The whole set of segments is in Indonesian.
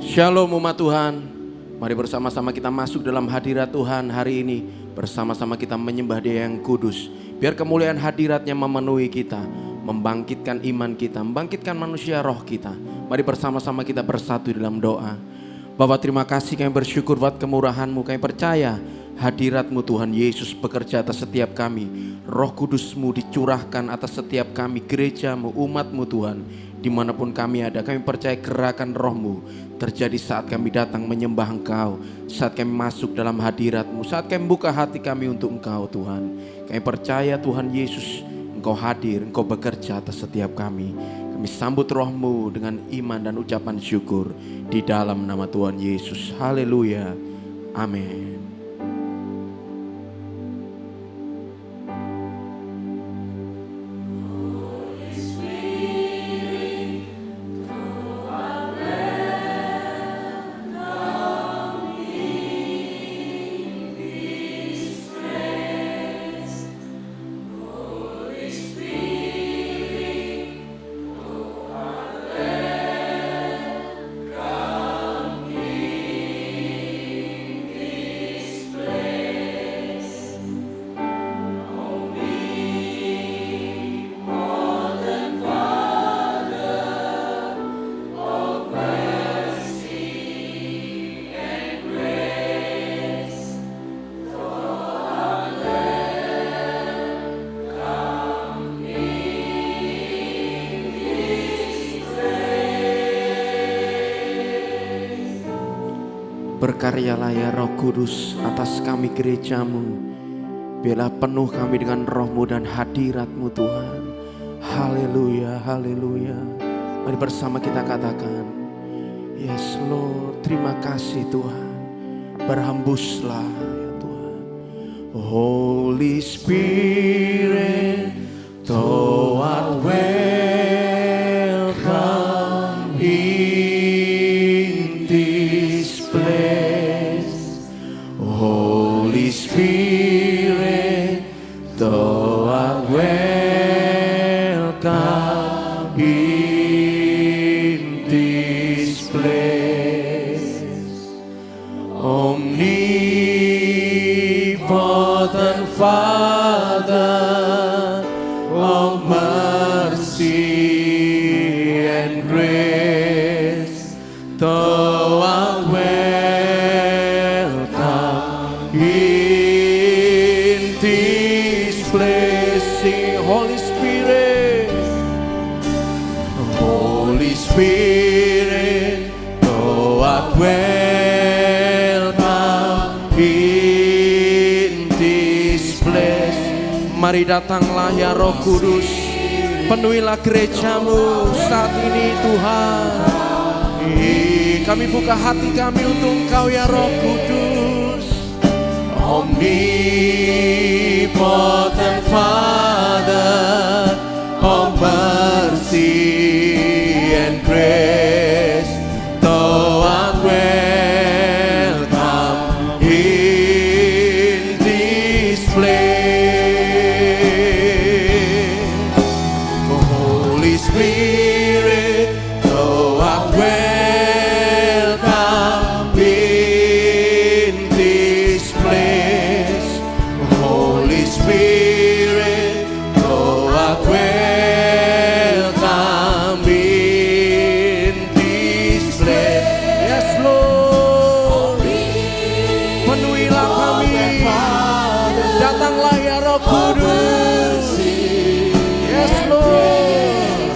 Shalom umat Tuhan. Mari bersama-sama kita masuk dalam hadirat Tuhan hari ini. Bersama-sama kita menyembah Dia yang kudus. Biar kemuliaan hadiratnya memenuhi kita, membangkitkan iman kita, membangkitkan manusia roh kita. Mari bersama-sama kita bersatu dalam doa. Bapa, terima kasih, kami bersyukur buat kemurahan-Mu. Kami percaya hadirat-Mu Tuhan Yesus bekerja atas setiap kami. Roh Kudus-Mu dicurahkan atas setiap kami, gereja-Mu, umat-Mu Tuhan. Dimanapun kami ada, kami percaya gerakan roh-Mu terjadi saat kami datang menyembah Engkau, saat kami masuk dalam hadirat-Mu, saat kami buka hati kami untuk Engkau Tuhan. Kami percaya Tuhan Yesus, Engkau hadir, Engkau bekerja atas setiap kami. Kami sambut roh-Mu dengan iman dan ucapan syukur di dalam nama Tuhan Yesus. Haleluya. Amin. Berkaryalah ya Roh Kudus atas kami gereja-Mu. Biarlah penuh kami dengan roh-Mu dan hadirat-Mu Tuhan. Haleluya, haleluya. Mari bersama kita katakan, yes Lord, terima kasih Tuhan. Berhembuslah ya Tuhan. Holy Spirit, thou art welcome in this place. Holy Spirit, thou art welcome in this place. Omnipotent Father of mercy and grace, thou art welcome in this place. Sing, Holy Spirit, Holy Spirit, thou art welcome in this place. Mari datanglah ya Roh Kudus, penuhilah gereja-Mu saat ini Tuhan. Kami buka hati kami untuk Engkau ya Roh Kudus. Omnipotent Father of mercy and grace, thou art welcome in this place. Holy Spirit, thou art welcome in this place. Holy Spirit, thou art welcome in this place. Yes Lord, penuhilah kami. Datanglah ya Roh Kudus. Yes Lord,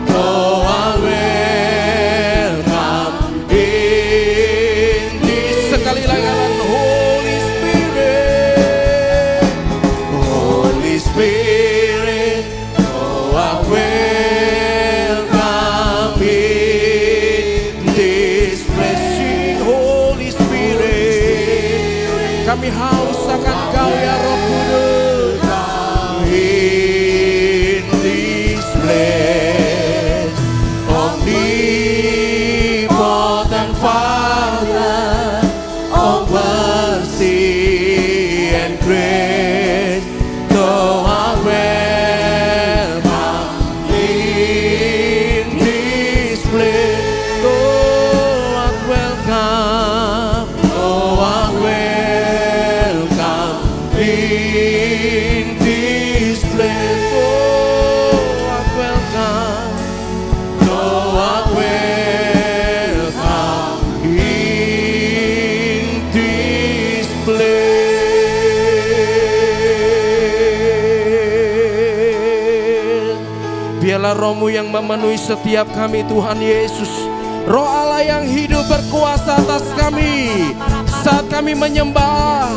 thou art welcome in this. Sekali lagi, Holy Spirit, Holy Spirit, thou art welcome in this place. Sing, Holy Spirit, kami haus akan Kau ya Roh Kudus. In this place, omnipotent Father of mercy and grace, thou art in this place. Oh, I welcome. Oh, I welcome in this place. Biarlah Roh-Mu yang memenuhi setiap kami, Tuhan Yesus. Roh Allah yang hidup berkuasa atas kami saat kami menyembah,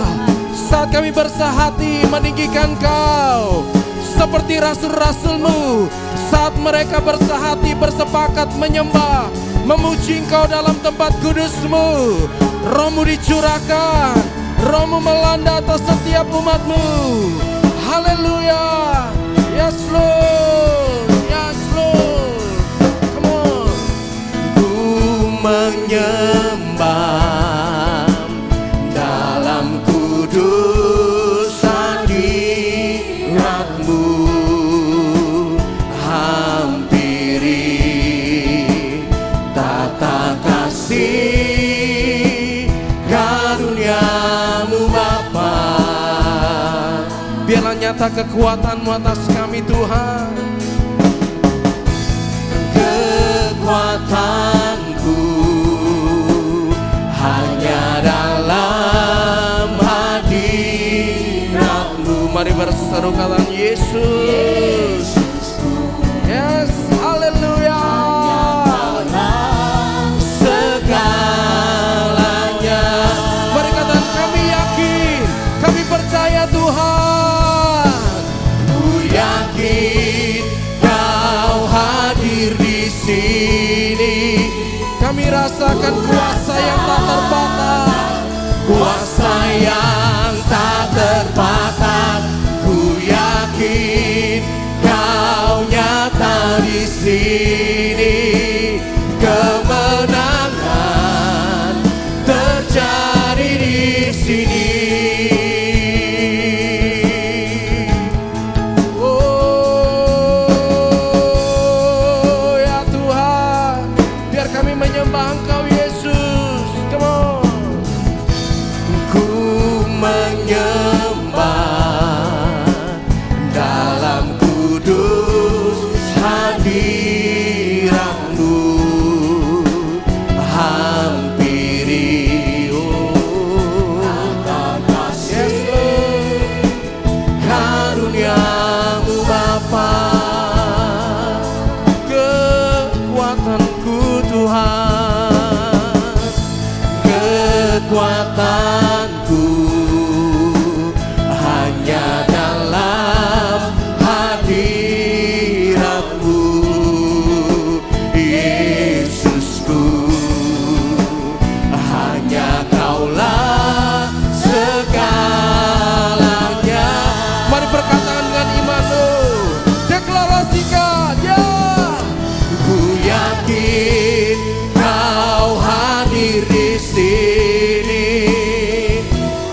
saat kami bersahati meninggikan Kau, seperti rasul-rasul-Mu saat mereka bersahati bersepakat menyembah, memuji Engkau dalam tempat kudus-Mu. Roh-Mu dicurahkan, Roh-Mu melanda atas setiap umat-Mu. Haleluya. Yes Lord, yes Lord. Come on. Ku menyembah dalam kudus hadirat-Mu, hampiri tata kasih karunia-Mu Bapa. Biarlah nyata kekuatan-Mu atas kami, Tuhan. Kekuatanku hanya dalam hadirat-Mu. Mari berseru katakan Yesus. Yes, haleluya. Segalanya. Mari katakan kami yakin, kami percaya Tuhan. Ku yakin Kau hadir di sini. Kami rasakan kuasa yang tak terbatas, kuasa yang tak terbatas. Ku yakin Kau nyata di sini. Kemenangan terjadi di sini. Oh ya Tuhan, biar kami menyembah Engkau Yesus. Come on. Ku menyembah dalam kudus hadirat-Mu, hampiri yes Lord, karunia-Mu Bapa. Kekuatanku Tuhan, kekuatanku hanya dalam hadirat-Mu, Yesusku. Hanya Kaulah segalanya. Mari berkatakan dengan iman-Mu, deklarasikan ya. Ku yakin Kau hadir di sini.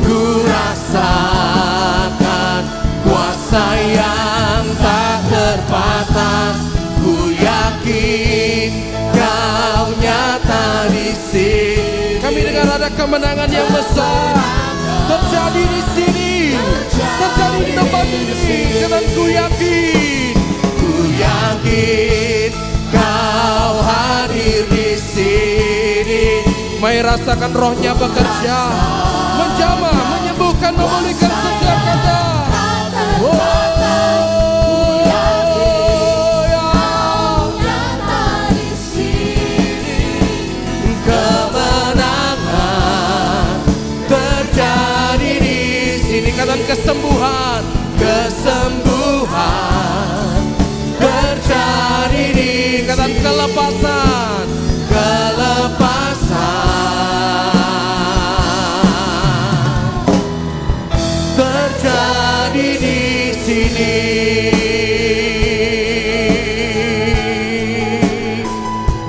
Ku rasakan kuasa yang tak terbatas. Ku yakin Kau nyata di sini. Kami dengar ada kemenangan yang besar terjadi di sini, terjadi di tempat ini. Dan ku yakin Kau hadir di sini. Mari rasakan Roh-Nya bekerja, menjamah, menyembuhkan, memulihkan setiap kata. Oh. Dan kesembuhan, kesembuhan terjadi di kata kelepasan, kelepasan terjadi di sini.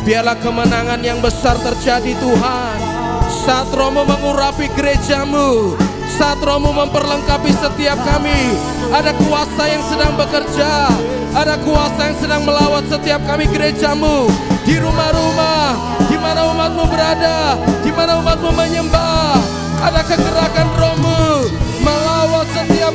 Biarlah kemenangan yang besar terjadi Tuhan saat Roh-Mu mengurapi gereja-Mu, saat Roh-Mu memperlengkapi setiap kami. Ada kuasa yang sedang bekerja, ada kuasa yang sedang melawat setiap kami gereja-Mu. Di rumah-rumah, di mana umat-Mu berada, di mana umat-Mu menyembah, ada kegerakan Roh-Mu melawat setiap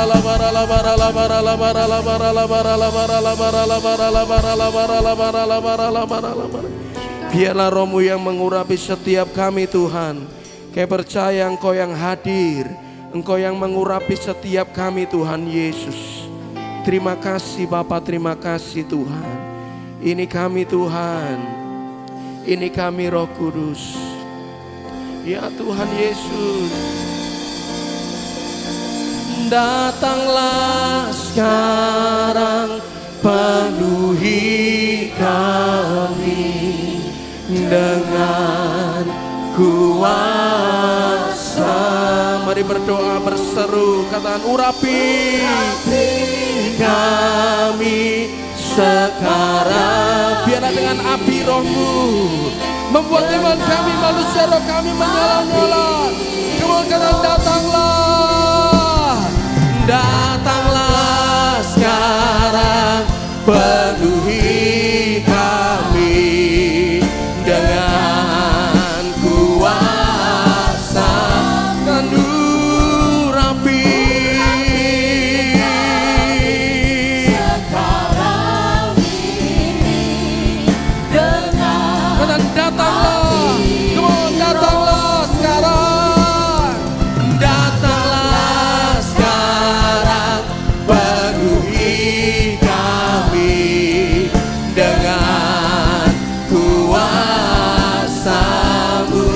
Biarlah Roh-Mu yang mengurapi setiap kami Tuhan. Kami percaya Engkau yang hadir, Engkau yang mengurapi setiap kami Tuhan Yesus. Terima kasih Bapa, terima kasih Tuhan. Ini kami Tuhan, ini kami Roh Kudus. Ya Tuhan Yesus. Datanglah sekarang, penuhi kami dengan kuasa. Mari berdoa berseru, katakan urapi kami sekarang. Biarlah dengan api Roh-Mu membuat iman kami, manusia roh kami menyala-nyala. Katakan datanglah, datanglah sekarang, penuhi kami dengan kuasa dan urapi sekarang ini dengan dan datanglah, datanglah sekarang, datanglah sekarang, penuhi kami dengan kuasa-Mu,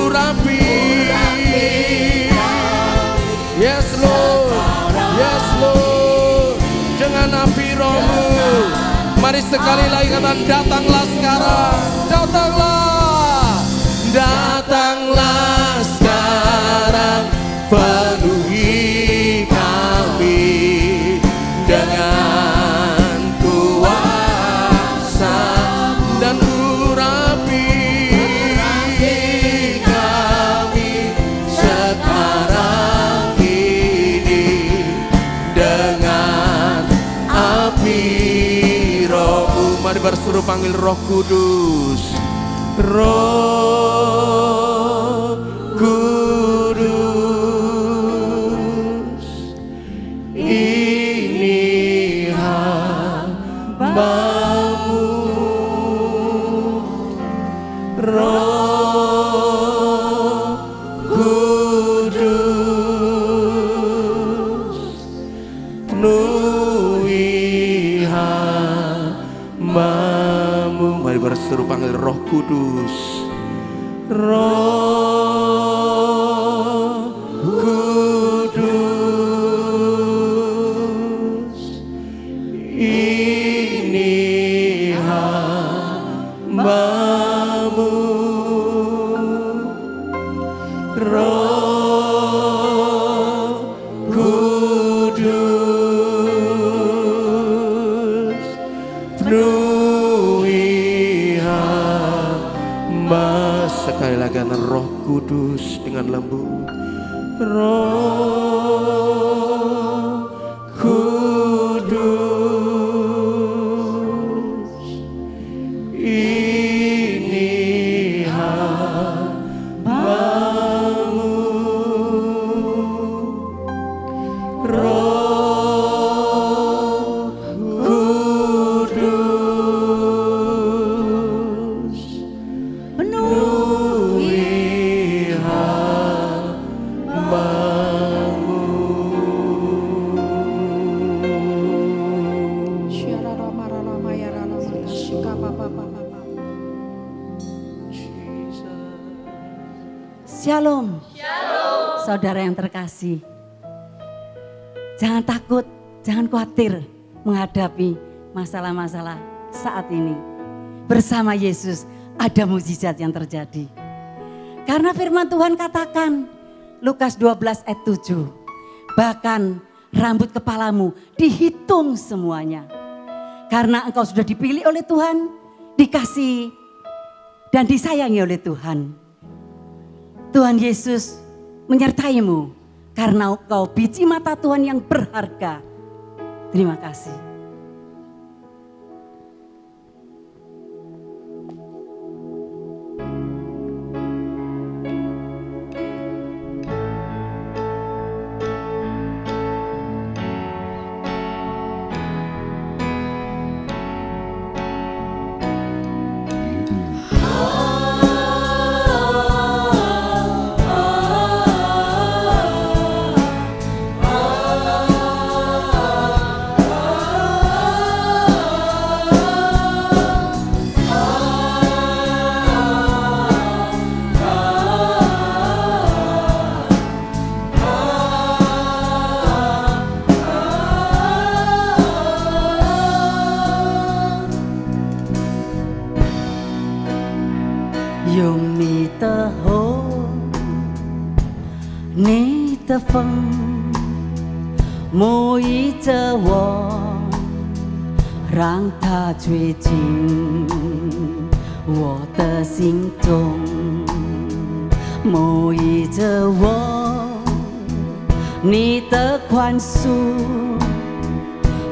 urapi. Yes Lord, yes Lord, dengan api Roh-Mu. Mari sekali lagi katakan datanglah sekarang, datanglah, datanglah sekarang, penuhi kami dengan kuasa dan urapi kami sekarang ini dengan api Roh-Mu. Mari berseru panggil Roh Kudus, Roh Kudus, ini hamba-Mu. Roh Kudus, penuhi hamba-Mu. Mari berseru panggil Roh Kudus, Roh Kudus, ini hamba-Mu. Roh Kudus, penuhi hamba. Sekali lagi Roh Kudus dengan lembut, Roh Kudus, ini hamba-Mu. Shalom. Shalom. Saudara yang terkasih, jangan takut, jangan khawatir menghadapi masalah-masalah saat ini. Bersama Yesus ada mukjizat yang terjadi. Karena firman Tuhan katakan, Lukas 12 ayat 7, bahkan rambut kepalamu dihitung semuanya. Karena engkau sudah dipilih oleh Tuhan, dikasihi dan disayangi oleh Tuhan. Tuhan Yesus menyertaimu karena engkau biji mata Tuhan yang berharga. Terima kasih.沐浴着我，让它吹进我的心中，沐浴着我，你的宽恕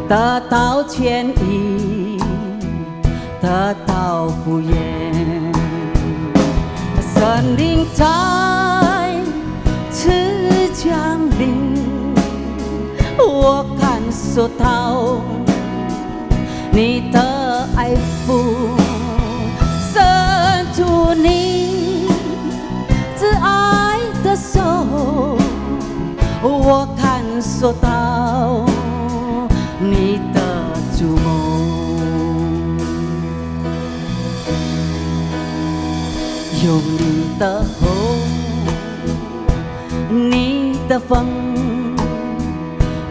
得到痊愈，得到复原，神灵在此降临。我感受到你的爱抚，伸出你慈爱的手，我感受到你的触摸，用你的红，你的风。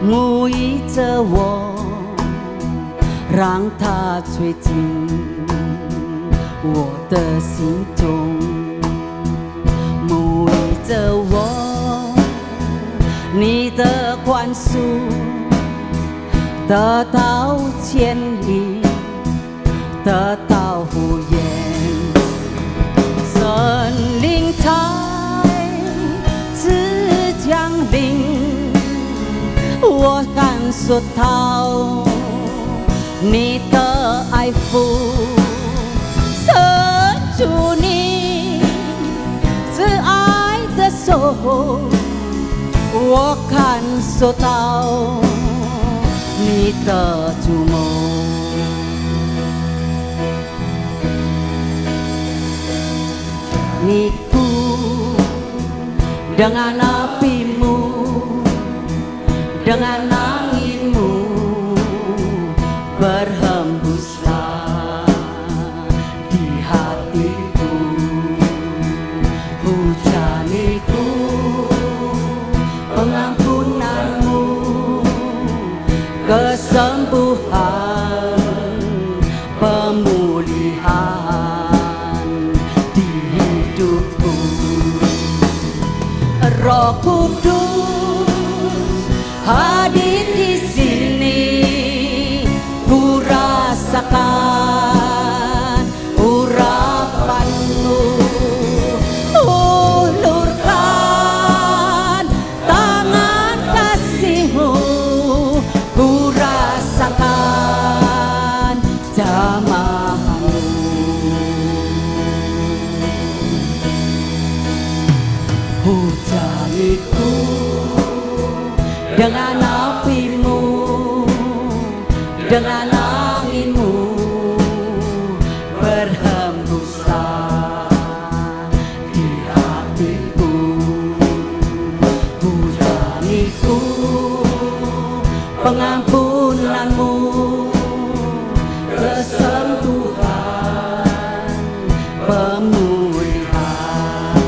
沐浴着我，让它吹进我的心中，沐浴着我，你的宽恕得到痊愈，得到复原，神灵在此降临。我感受到你的爱抚，伸出你慈爱的手，我感受到你的触摸，你ku dengan apimu, dengan anginmu berhembuslah di hatiku, hujaniku pengampunanmu, kesembuhan, pemulihan di hidupku. Roh Kudus hadir di sini, ku rasakan urapanmu, ulurkan tangan kasihmu, ku rasakan jamahanmu. Hujaniku dengan apimu, dengan anginmu berhembuslah di hatiku, hujaniku pengampunanmu, kesembuhan, pemulihan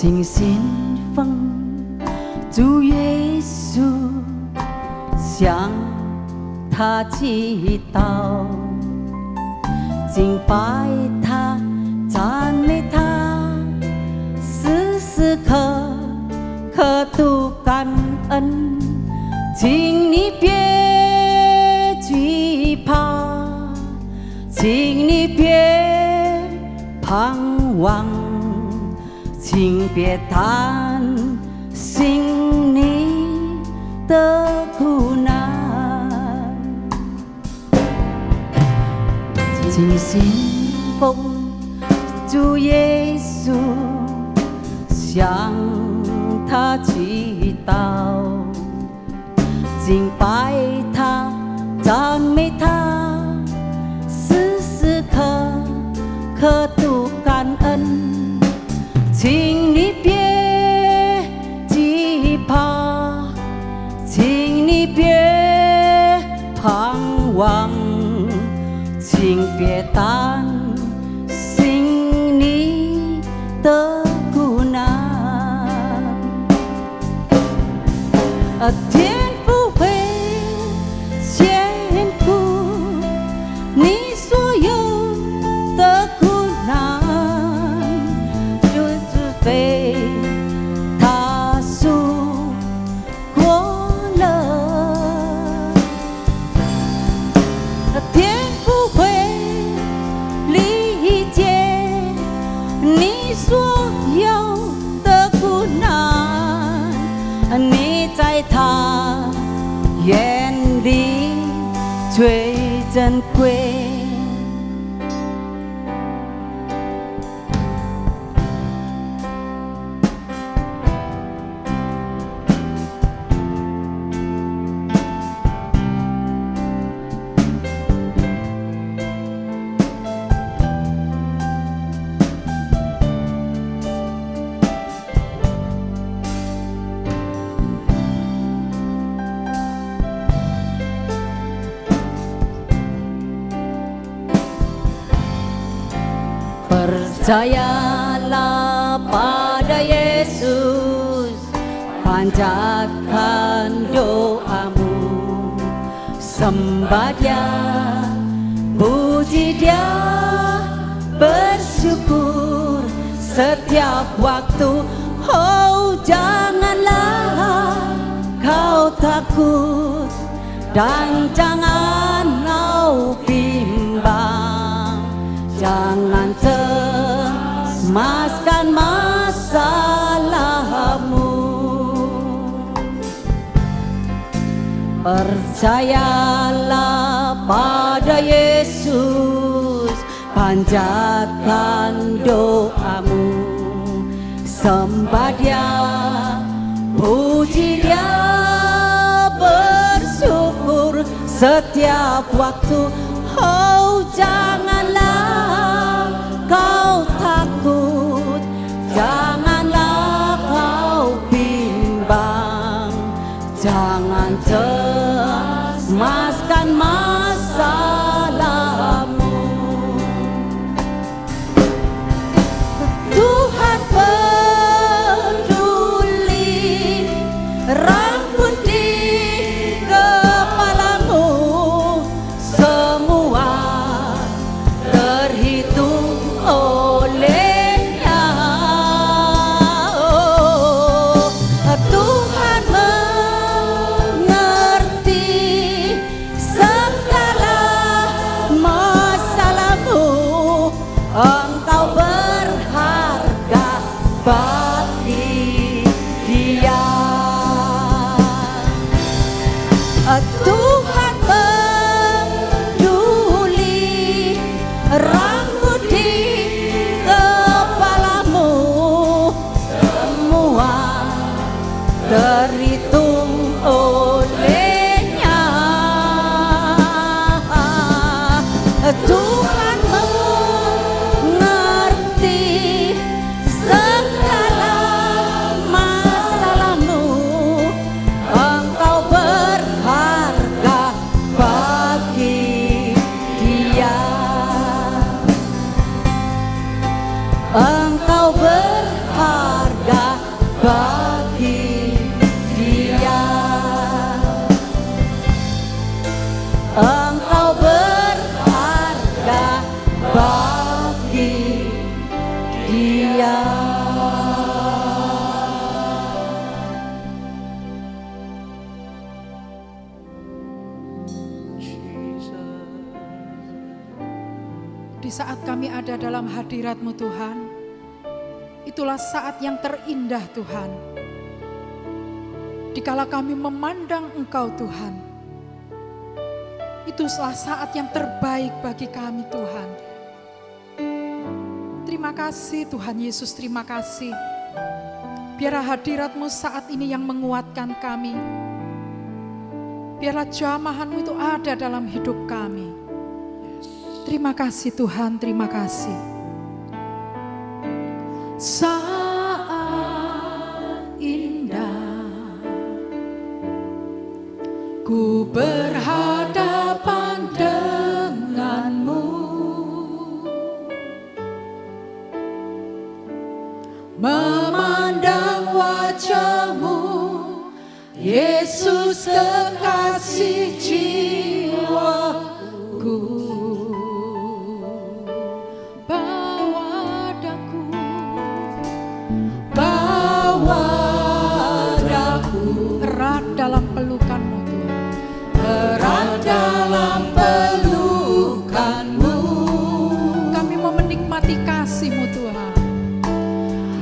请信奉主耶稣，向他祈祷，敬拜他，赞美他，时时刻刻都感恩。请你别惧怕，请你别彷徨，请别担心你的苦难，请信奉主耶稣，向他祈祷，敬拜他，赞美他，时时刻刻都感恩。请你别惧怕，请你别彷徨，请别担心你的苦难。天父会眷顾你所有的苦难，被他赎过了，天父会理解你所有的苦难，你在他眼里最珍贵。Percayalah pada Yesus, panjatkan doamu, sembah Dia, puji Dia, bersyukur setiap waktu. Oh, janganlah kau takut dan jangan kau bimbang, jangan cemaskan masalahmu. Percayalah pada Yesus, panjatkan doamu, sembah Dia, puji Dia, bersyukur setiap waktu. Oh, janganlah kau takut, janganlah kau bimbang, jangan cemaskan masalahmu. Tuhan peduli rambut di kepalamu, semua terhitung olehnya. Tuhan mengerti segala masalahmu, engkau berharga bagi Dia. Tuhan peduli rambut di kepalamu, semua terhitung olehnya. Tuhan mengerti segala masalahmu, engkau berharga bagi Dia. Engkau berharga Dia. Di saat kami ada dalam hadirat-Mu Tuhan, itulah saat yang terindah Tuhan. Dikala kami memandang Engkau Tuhan, itulah saat yang terbaik bagi kami Tuhan. Terima kasih Tuhan Yesus, terima kasih. Biarlah hadirat-Mu saat ini yang menguatkan kami. Biarlah jamahan-Mu itu ada dalam hidup kami. Terima kasih Tuhan, terima kasih. Saat indah ku berhadapan denganmu, memandang wajah-Mu, Yesus kekasih jiwaku. Bawa daku erat dalam pelukan-Mu Tuhan, erat dalam pelukan-Mu. Kami mau menikmati kasih-Mu Tuhan,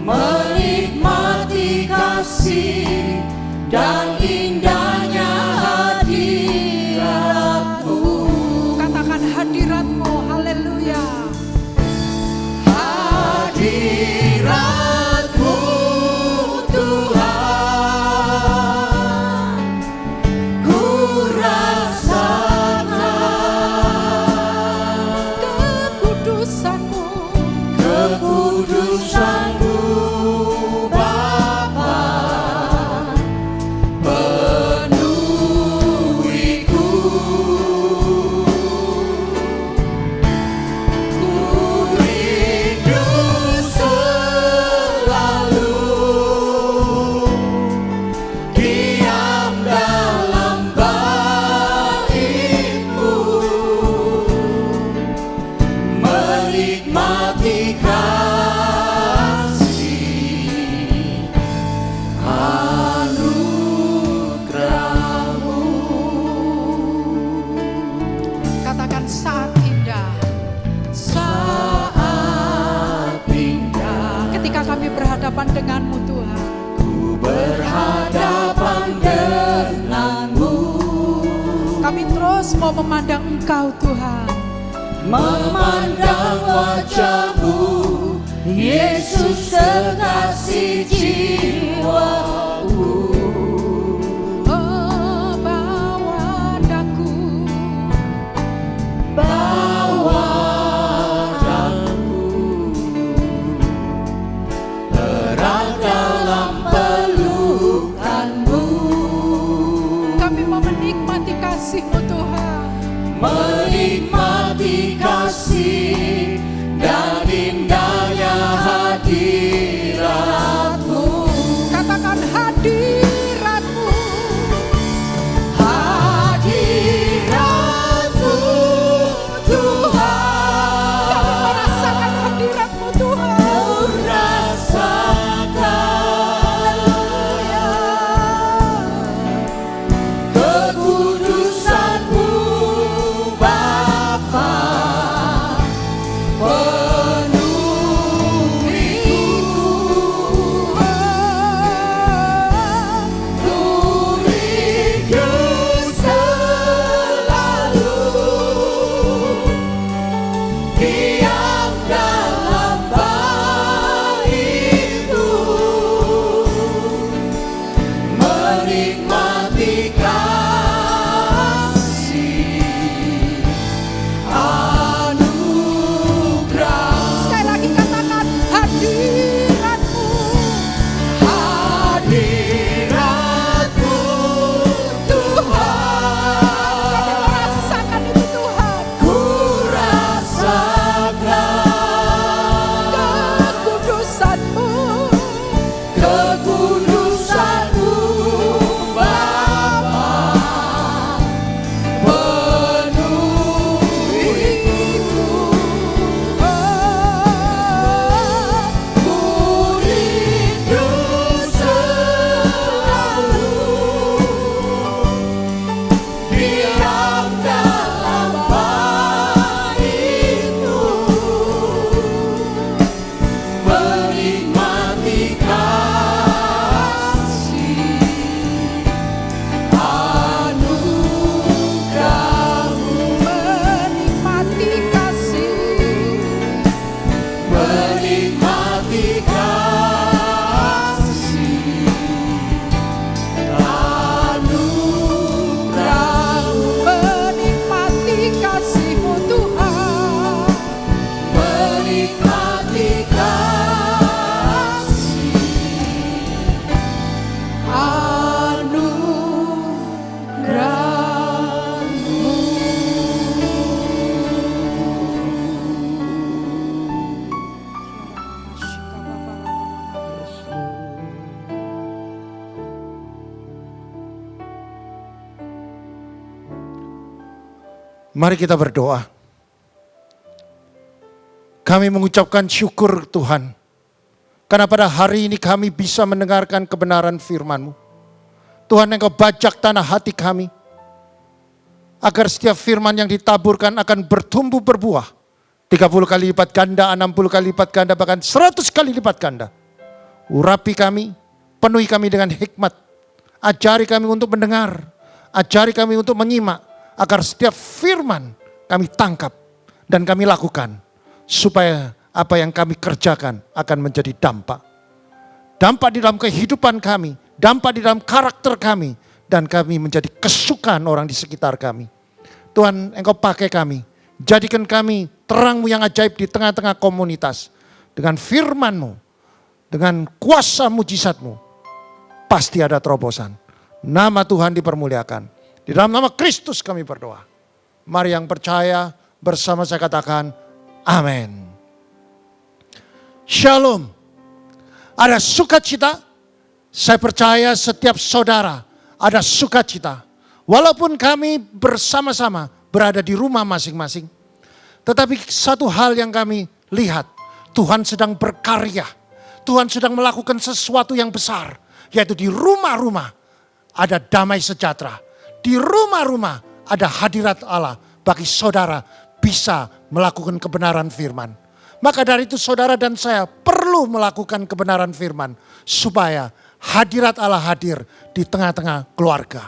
menikmati kasih dan indahnya hadirat-Mu. Katakan hadirat-Mu, haleluya. Hadirat-Mu Tuhan, ku rasakan kekudusan-Mu, kekudusan-Mu Bapa, penuhiku. Ku rindu selalu diam dalam bait-Mu, menikmati kasih anugerah-Mu. Katakan saat indah, saat indah. Ketika kami berhadapan dengan-Mu Tuhan, ku berhadapan dengan-Mu. Kami terus mau memandang Engkau Tuhan, memandang wajah-Mu, Yesus kekasih jiwaku. Oh, bawa daku erat dalam pelukan-Mu. Kami mau menikmati kasih-Mu Tuhan, menikmati kasih dan indahnya hadirat-Mu. Katakan hadirat-Mu, hadirat-Mu Tuhan. Kami merasakan hadirat-Mu Tuhan. Rasakan kekudusan-Mu Bapa, penuhiku. Mari kita berdoa. Kami mengucapkan syukur Tuhan. Karena pada hari ini kami bisa mendengarkan kebenaran firman-Mu. Tuhan, Engkau bajak tanah hati kami. Agar setiap firman yang ditaburkan akan bertumbuh berbuah. 30 kali lipat ganda, 60 kali lipat ganda, bahkan 100 kali lipat ganda. Urapi kami, penuhi kami dengan hikmat. Ajari kami untuk mendengar. Ajari kami untuk menyimak. Agar setiap firman kami tangkap dan kami lakukan. Supaya apa yang kami kerjakan akan menjadi dampak. Dampak di dalam kehidupan kami. Dampak di dalam karakter kami. Dan kami menjadi kesukaan orang di sekitar kami. Tuhan, Engkau pakai kami. Jadikan kami terang-Mu yang ajaib di tengah-tengah komunitas. Dengan firman-Mu. Dengan kuasa mujizat-Mu. Pasti ada terobosan. Nama Tuhan dipermuliakan. Di dalam nama Kristus kami berdoa. Mari yang percaya bersama saya katakan amin. Shalom. Ada sukacita. Saya percaya setiap saudara ada sukacita. Walaupun kami bersama-sama berada di rumah masing-masing. Tetapi satu hal yang kami lihat. Tuhan sedang berkarya. Tuhan sedang melakukan sesuatu yang besar. Yaitu di rumah-rumah ada damai sejahtera. Di rumah-rumah ada hadirat Allah bagi saudara bisa melakukan kebenaran firman. Maka dari itu saudara dan saya perlu melakukan kebenaran firman supaya hadirat Allah hadir di tengah-tengah keluarga.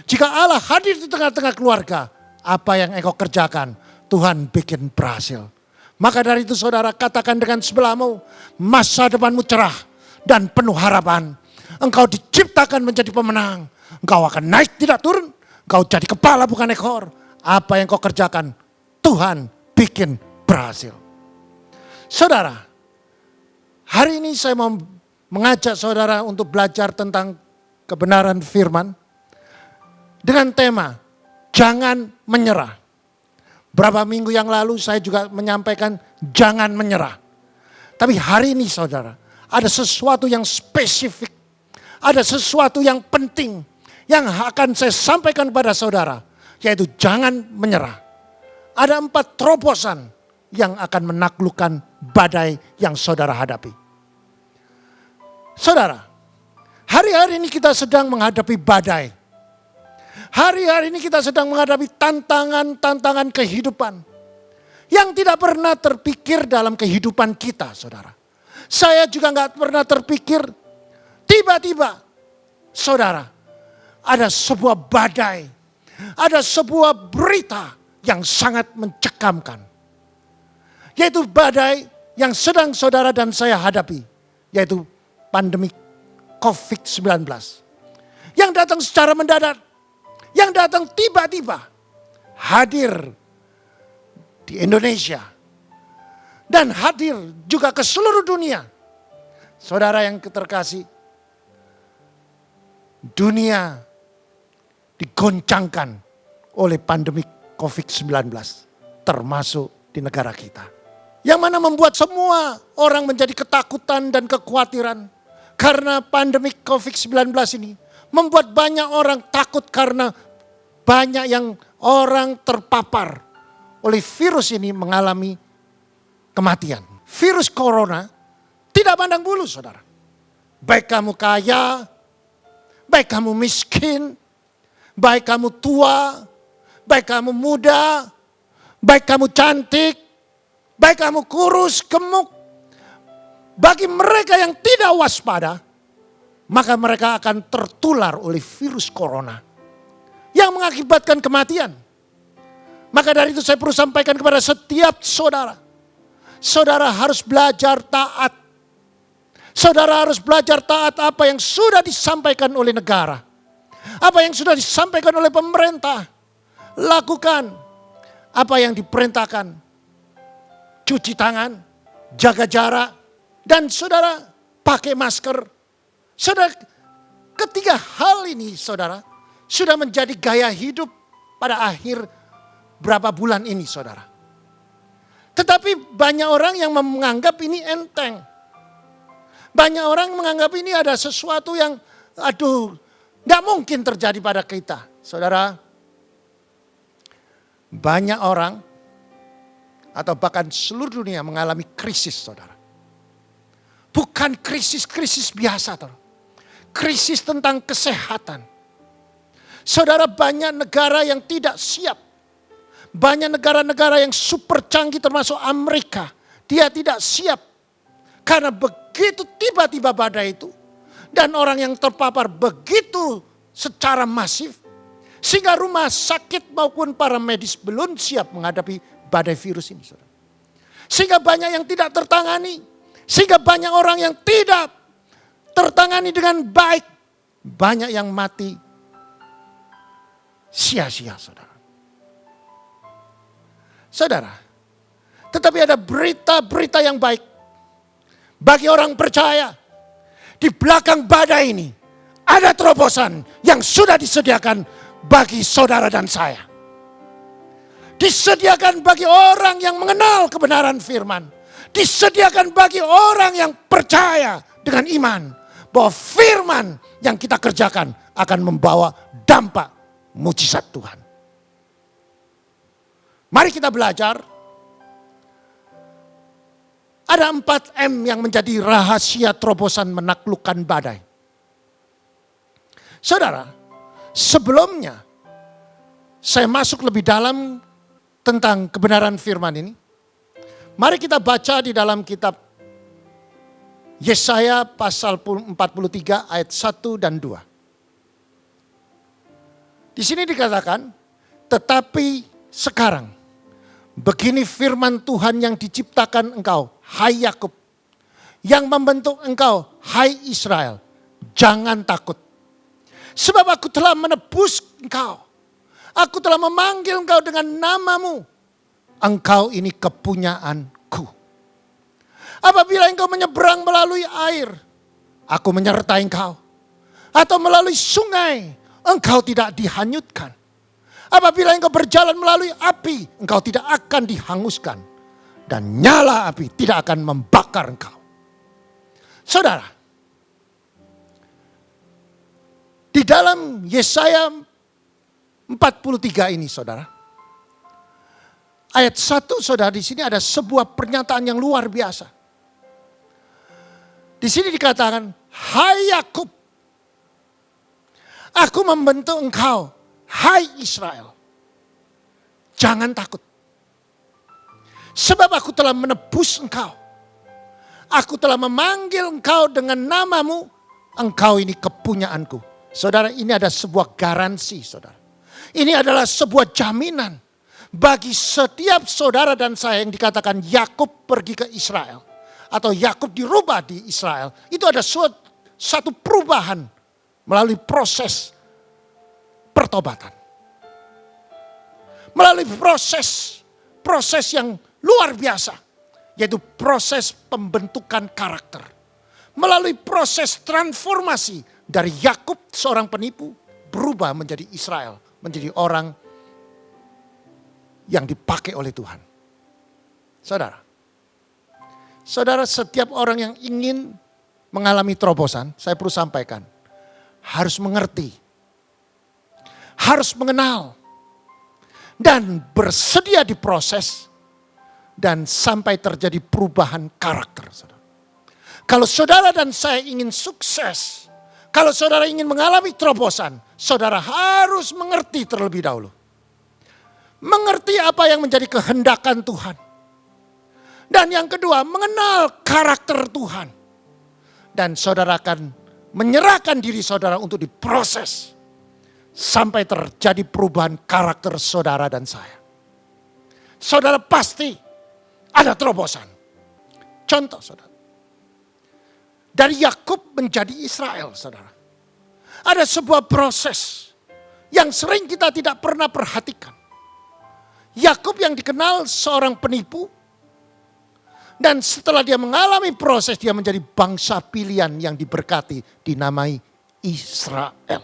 Jika Allah hadir di tengah-tengah keluarga, apa yang engkau kerjakan Tuhan bikin berhasil. Maka dari itu saudara katakan dengan sebelahmu, masa depanmu cerah dan penuh harapan. Engkau diciptakan menjadi pemenang. Engkau akan naik tidak turun. Engkau jadi kepala bukan ekor. Apa yang kau kerjakan Tuhan bikin berhasil. Saudara, hari ini saya mau mengajak saudara untuk belajar tentang kebenaran firman. Dengan tema, jangan menyerah. Berapa minggu yang lalu saya juga menyampaikan jangan menyerah. Tapi hari ini saudara, ada sesuatu yang spesifik. Ada sesuatu yang penting yang akan saya sampaikan kepada saudara, yaitu jangan menyerah. Ada 4 terobosan yang akan menaklukkan badai yang saudara hadapi. Saudara, hari-hari ini kita sedang menghadapi badai. Hari-hari ini kita sedang menghadapi tantangan-tantangan kehidupan yang tidak pernah terpikir dalam kehidupan kita, saudara. Saya juga nggak pernah terpikir tiba-tiba, saudara, ada sebuah badai, ada sebuah berita yang sangat mencekamkan. Yaitu badai yang sedang saudara dan saya hadapi, yaitu pandemi COVID-19. Yang datang secara mendadak, yang datang tiba-tiba, hadir di Indonesia. Dan hadir juga ke seluruh dunia. Saudara yang terkasih, dunia digoncangkan oleh pandemi COVID-19, termasuk di negara kita. Yang mana membuat semua orang menjadi ketakutan dan kekhawatiran. Karena pandemi COVID-19 ini membuat banyak orang takut karena banyak yang orang terpapar oleh virus ini mengalami kematian. Virus corona tidak pandang bulu, saudara. Baik kamu kaya, baik kamu miskin, baik kamu tua, baik kamu muda, baik kamu cantik, baik kamu kurus, gemuk. Bagi mereka yang tidak waspada, maka mereka akan tertular oleh virus corona yang mengakibatkan kematian. Maka dari itu saya perlu sampaikan kepada setiap saudara. Saudara harus belajar taat Saudara harus belajar taat apa yang sudah disampaikan oleh negara. Apa yang sudah disampaikan oleh pemerintah. Lakukan apa yang diperintahkan. Cuci tangan, jaga jarak, dan saudara pakai masker. Saudara, ketiga hal ini saudara sudah menjadi gaya hidup pada akhir berapa bulan ini saudara. Tetapi banyak orang yang menganggap ini enteng. Banyak orang menganggap ini ada sesuatu yang gak mungkin terjadi pada kita. Saudara, banyak orang atau bahkan seluruh dunia mengalami krisis saudara. Bukan krisis-krisis biasa saudara. Krisis tentang kesehatan. Saudara, banyak negara yang tidak siap. Banyak negara-negara yang super canggih termasuk Amerika. Dia tidak siap. Karena begitu tiba-tiba badai itu. Dan orang yang terpapar begitu secara masif. Sehingga rumah sakit maupun para medis belum siap menghadapi badai virus ini. Saudara. Sehingga banyak yang tidak tertangani. Sehingga banyak orang yang tidak tertangani dengan baik. Banyak yang mati sia-sia saudara. Saudara, tetapi ada berita-berita yang baik. Bagi orang percaya, di belakang badai ini ada terobosan yang sudah disediakan bagi saudara dan saya. Disediakan bagi orang yang mengenal kebenaran firman. Disediakan bagi orang yang percaya dengan iman bahwa firman yang kita kerjakan akan membawa dampak mujizat Tuhan. Mari kita belajar. Ada 4M yang menjadi rahasia terobosan menaklukkan badai. Saudara, sebelumnya saya masuk lebih dalam tentang kebenaran firman ini. Mari kita baca di dalam kitab Yesaya pasal 43 ayat 1 dan 2. Di sini dikatakan, tetapi sekarang begini firman Tuhan yang diciptakan engkau, hai Yakub, yang membentuk engkau, hai Israel, jangan takut. Sebab aku telah menebus engkau. Aku telah memanggil engkau dengan namamu. Engkau ini kepunyaanku. Apabila engkau menyeberang melalui air, aku menyertai engkau. Atau melalui sungai, engkau tidak dihanyutkan. Apabila engkau berjalan melalui api, engkau tidak akan dihanguskan. Dan nyala api tidak akan membakar engkau. Saudara, di dalam Yesaya 43 ini saudara. Ayat 1 saudara, di sini ada sebuah pernyataan yang luar biasa. Di sini dikatakan, hai Yakub, aku membentuk engkau, hai Israel, jangan takut. Sebab aku telah menebus engkau. Aku telah memanggil engkau dengan namamu, engkau ini kepunyaanku. Saudara, ini ada sebuah garansi saudara. Ini adalah sebuah jaminan bagi setiap saudara dan saya yang dikatakan Yakub pergi ke Israel. Atau Yakub dirubah di Israel. Itu ada satu perubahan melalui proses pertobatan. Melalui proses yang luar biasa. Yaitu proses pembentukan karakter. Melalui proses transformasi dari Yakub seorang penipu berubah menjadi Israel. Menjadi orang yang dipakai oleh Tuhan. Saudara, setiap orang yang ingin mengalami terobosan, saya perlu sampaikan, harus mengerti, harus mengenal, dan bersedia diproses, dan sampai terjadi perubahan karakter. Saudara. Kalau saudara dan saya ingin sukses, kalau saudara ingin mengalami terobosan, saudara harus mengerti terlebih dahulu. Mengerti apa yang menjadi kehendakan Tuhan. Dan yang kedua, mengenal karakter Tuhan. Dan saudara akan menyerahkan diri saudara untuk diproses. Sampai terjadi perubahan karakter saudara dan saya. Saudara pasti ada terobosan. Contoh saudara. dari Yakub menjadi Israel, saudara. Ada sebuah proses yang sering kita tidak pernah perhatikan. Yakub yang dikenal seorang penipu, dan setelah dia mengalami proses, dia menjadi bangsa pilihan yang diberkati, dinamai Israel.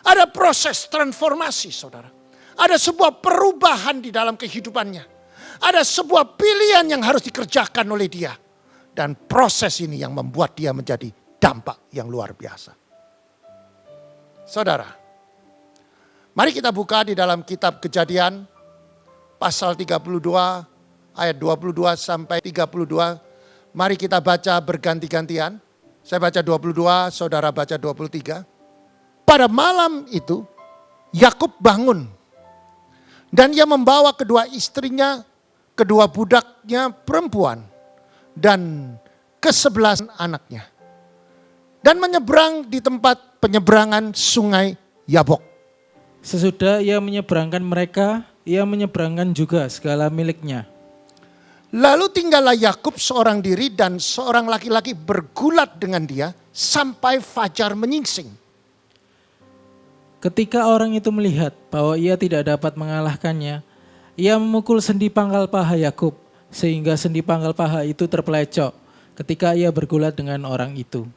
Ada proses transformasi, saudara. Ada sebuah perubahan di dalam kehidupannya. Ada sebuah pilihan yang harus dikerjakan oleh dia. Dan proses ini yang membuat dia menjadi dampak yang luar biasa. Saudara, mari kita buka di dalam kitab Kejadian pasal 32 ayat 22 sampai 32. Mari kita baca berganti-gantian. Saya baca 22, saudara baca 23. Pada malam itu Yakub bangun dan ia membawa kedua istrinya, kedua budaknya perempuan dan ke-11 anaknya. Dan menyeberang di tempat penyeberangan sungai Yabok. Sesudah ia menyeberangkan mereka, ia menyeberangkan juga segala miliknya. Lalu tinggallah Yakub seorang diri dan seorang laki-laki bergulat dengan dia sampai fajar menyingsing. Ketika orang itu melihat bahwa ia tidak dapat mengalahkannya, ia memukul sendi pangkal paha Yakub, sehingga sendi pangkal paha itu terpelecok ketika ia bergulat dengan orang itu.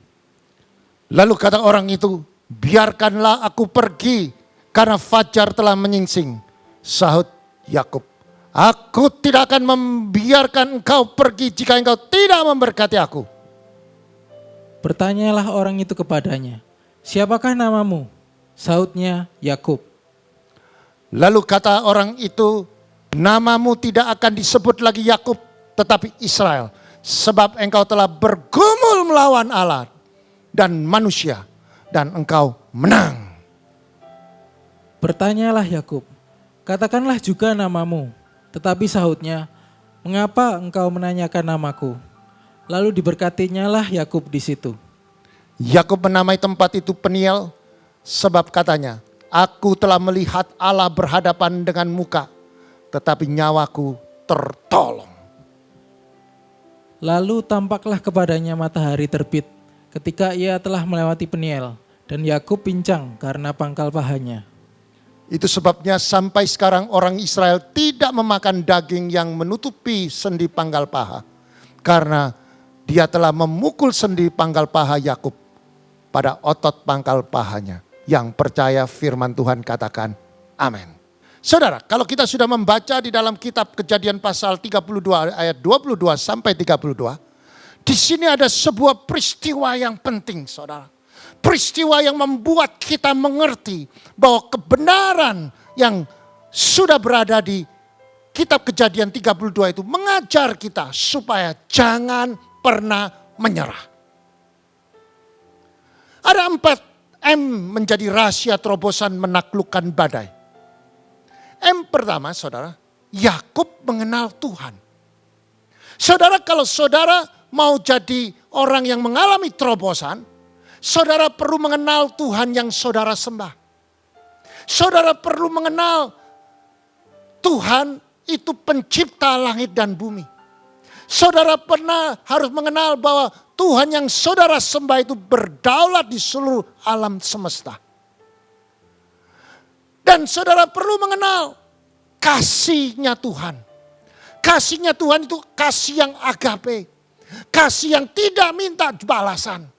Lalu kata orang itu, biarkanlah aku pergi karena fajar telah menyingsing. Sahut Yakub, aku tidak akan membiarkan engkau pergi jika engkau tidak memberkati aku. Bertanyalah orang itu kepadanya, siapakah namamu? Sahutnya, Yakub. Lalu kata orang itu, namamu tidak akan disebut lagi Yakub, tetapi Israel. Sebab engkau telah bergumul melawan Allah dan manusia, dan engkau menang. Bertanyalah Yakub, katakanlah juga namamu. Tetapi sahutnya, mengapa engkau menanyakan namaku? Lalu diberkatinya lah Yakub di situ. Yakub menamai tempat itu Peniel, sebab katanya, aku telah melihat Allah berhadapan dengan muka, tetapi nyawaku tertolong. Lalu tampaklah kepadanya matahari terbit ketika ia telah melewati Peniel, dan Yakub pincang karena pangkal pahanya. Itu sebabnya sampai sekarang orang Israel tidak memakan daging yang menutupi sendi pangkal paha. Karena dia telah memukul sendi pangkal paha Yakub pada otot pangkal pahanya. Yang percaya firman Tuhan katakan amin. Saudara, kalau kita sudah membaca di dalam kitab Kejadian pasal 32 ayat 22 sampai 32. Di sini ada sebuah peristiwa yang penting, saudara. Peristiwa yang membuat kita mengerti bahwa kebenaran yang sudah berada di kitab Kejadian 32 itu mengajar kita supaya jangan pernah menyerah. Ada 4 M menjadi rahasia terobosan menaklukkan badai. M pertama, saudara, Yakub mengenal Tuhan. Saudara, kalau saudara mau jadi orang yang mengalami terobosan, saudara perlu mengenal Tuhan yang saudara sembah. Saudara perlu mengenal Tuhan itu pencipta langit dan bumi. Saudara harus mengenal bahwa Tuhan yang saudara sembah itu berdaulat di seluruh alam semesta. Dan saudara perlu mengenal kasihnya Tuhan. Kasihnya Tuhan itu kasih yang agape. Kasih yang tidak minta balasan.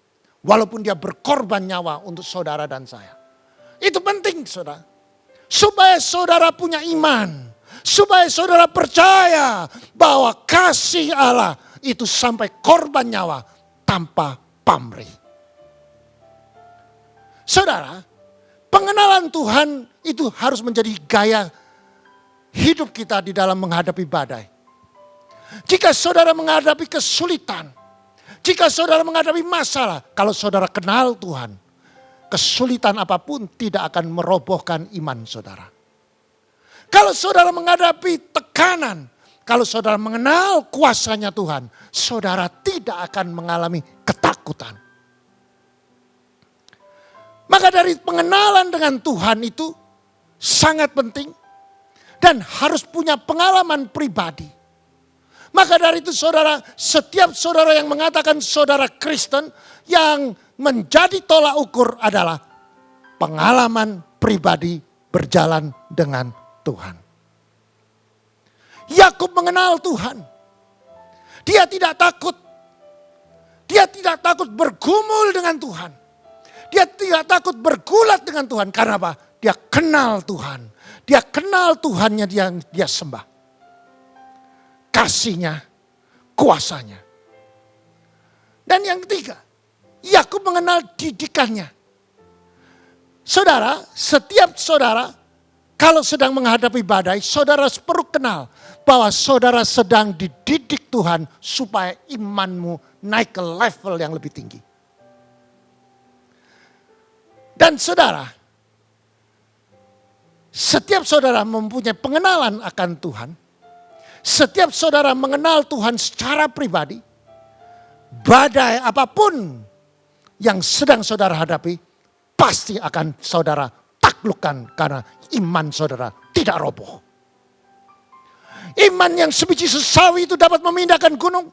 Walaupun dia berkorban nyawa untuk saudara dan saya. Itu penting, saudara. Supaya saudara punya iman. Supaya saudara percaya bahwa kasih Allah itu sampai korban nyawa tanpa pamrih. Saudara, pengenalan Tuhan itu harus menjadi gaya hidup kita di dalam menghadapi badai. Jika saudara menghadapi kesulitan, jika saudara menghadapi masalah, kalau saudara kenal Tuhan, kesulitan apapun tidak akan merobohkan iman saudara. Kalau saudara menghadapi tekanan, kalau saudara mengenal kuasanya Tuhan, saudara tidak akan mengalami ketakutan. Maka dari pengenalan dengan Tuhan itu sangat penting dan harus punya pengalaman pribadi. Maka dari itu saudara, setiap saudara yang mengatakan saudara Kristen, yang menjadi tolak ukur adalah pengalaman pribadi berjalan dengan Tuhan. Yakub mengenal Tuhan. Dia tidak takut. Dia tidak takut bergumul dengan Tuhan. Dia tidak takut bergulat dengan Tuhan. Karena apa? Dia kenal Tuhan. Dia kenal Tuhannya yang dia sembah. Kasihnya, kuasanya. Dan yang ketiga, Yakub mengenal didikannya. Saudara, setiap saudara kalau sedang menghadapi badai, saudara perlu kenal bahwa saudara sedang dididik Tuhan supaya imanmu naik ke level yang lebih tinggi. Dan saudara, setiap saudara mempunyai pengenalan akan Tuhan, setiap saudara mengenal Tuhan secara pribadi, badai apapun yang sedang saudara hadapi, pasti akan saudara taklukkan karena iman saudara tidak roboh. Iman yang sebiji sesawi itu dapat memindahkan gunung.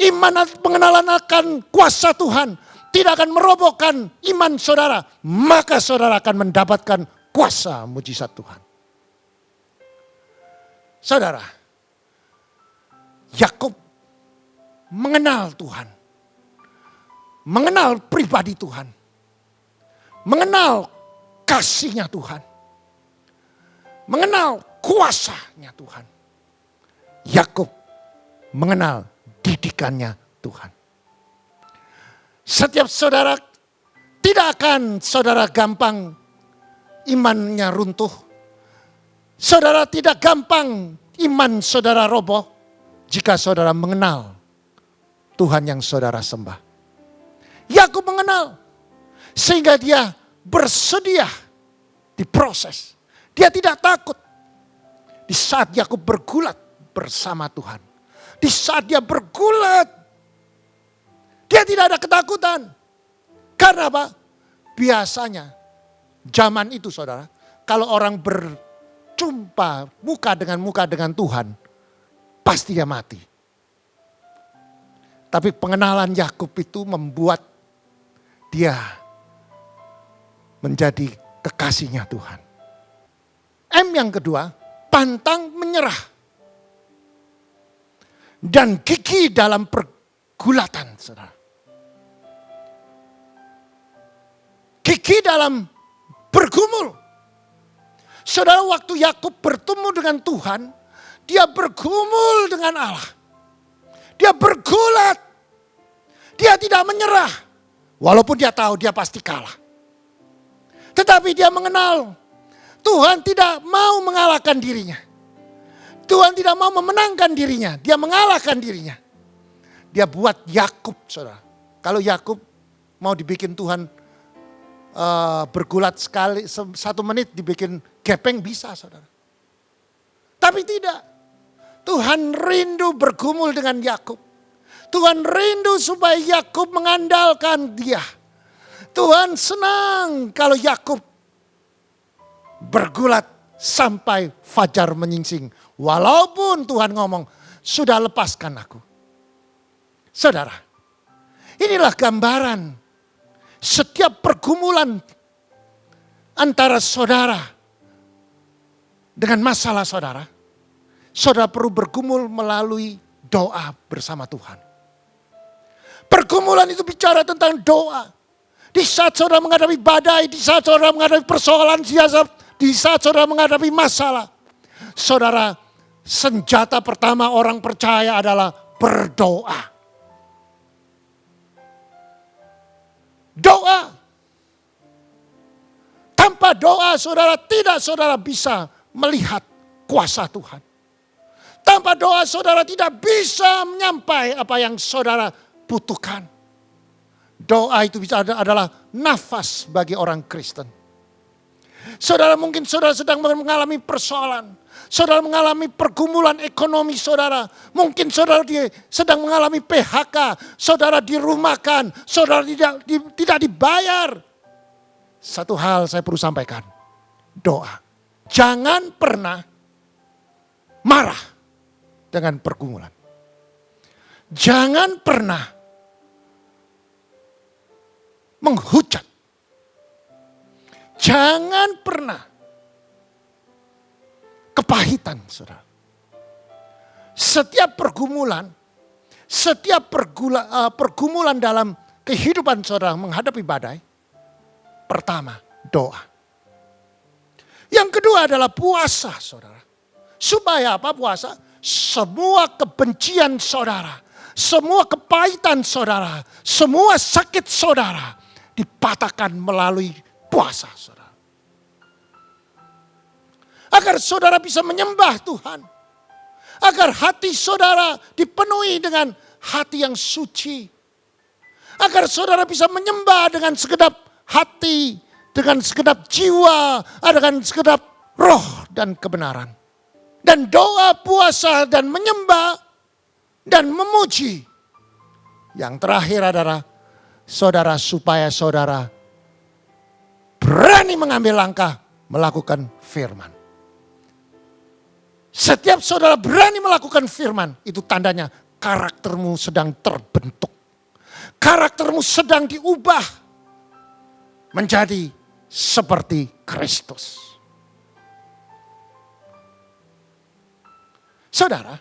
Iman pengenalan akan kuasa Tuhan tidak akan merobohkan iman saudara. Maka saudara akan mendapatkan kuasa mujizat Tuhan. Saudara, Yakub mengenal Tuhan. Mengenal pribadi Tuhan. Mengenal kasihnya Tuhan. Mengenal kuasanya Tuhan. Yakub mengenal didikannya Tuhan. Setiap saudara tidak akan saudara gampang imannya runtuh. Saudara tidak gampang iman saudara roboh jika saudara mengenal Tuhan yang saudara sembah. Yakub mengenal sehingga dia bersedia diproses. Dia tidak takut. Di saat Yakub bergulat bersama Tuhan. Di saat dia bergulat, dia tidak ada ketakutan. Karena apa? Biasanya zaman itu saudara, kalau orang berjumpa muka dengan Tuhan, pasti dia mati. Tapi pengenalan Yakub itu membuat dia menjadi kekasihnya Tuhan. M yang kedua, pantang menyerah. Dan gigih dalam pergulatan, saudara. Gigih dalam bergumul. Saudara, waktu Yakub bertemu dengan Tuhan, dia bergumul dengan Allah. Dia bergulat. Dia tidak menyerah. Walaupun dia tahu dia pasti kalah. Tetapi dia mengenal Tuhan tidak mau mengalahkan dirinya. Tuhan tidak mau memenangkan dirinya. Dia mengalahkan dirinya. Dia buat Yakub, saudara. Kalau Yakub mau dibikin Tuhan bergulat sekali, 1 menit dibikin gepeng bisa, saudara. Tapi tidak. Tuhan rindu bergumul dengan Yakub. Tuhan rindu supaya Yakub mengandalkan dia. Tuhan senang kalau Yakub bergulat sampai fajar menyingsing. Walaupun Tuhan ngomong, sudah lepaskan aku. Saudara, inilah gambaran setiap pergumulan antara saudara dengan masalah saudara. Saudara perlu bergumul melalui doa bersama Tuhan. Pergumulan itu bicara tentang doa. Di saat saudara menghadapi badai, di saat saudara menghadapi persoalan siasat, di saat saudara menghadapi masalah. Saudara, senjata pertama orang percaya adalah berdoa. Doa. Tanpa doa saudara tidak saudara bisa melihat kuasa Tuhan. Tanpa doa saudara tidak bisa menyampai apa yang saudara butuhkan. Doa itu bisa adalah nafas bagi orang Kristen. Saudara, mungkin saudara sedang mengalami persoalan. Saudara mengalami pergumulan ekonomi saudara. Mungkin saudara sedang mengalami PHK. Saudara dirumahkan. Saudara tidak dibayar. Satu hal saya perlu sampaikan. Doa. Jangan pernah marah dengan pergumulan. Jangan pernah menghujat. Jangan pernah kepahitan, saudara. Setiap pergumulan dalam kehidupan saudara menghadapi badai, pertama doa. Yang kedua adalah puasa, saudara. Supaya apa puasa? Semua kebencian saudara, semua kepahitan saudara, semua sakit saudara dipatahkan melalui puasa, saudara. Agar saudara bisa menyembah Tuhan. Agar hati saudara dipenuhi dengan hati yang suci. Agar saudara bisa menyembah dengan segenap hati, dengan segenap jiwa, dengan segenap roh dan kebenaran. Dan doa, puasa, dan menyembah, dan memuji. Yang terakhir adalah saudara, supaya saudara berani mengambil langkah melakukan firman. Setiap saudara berani melakukan firman, itu tandanya karaktermu sedang terbentuk. Karaktermu sedang diubah menjadi seperti Kristus. Saudara,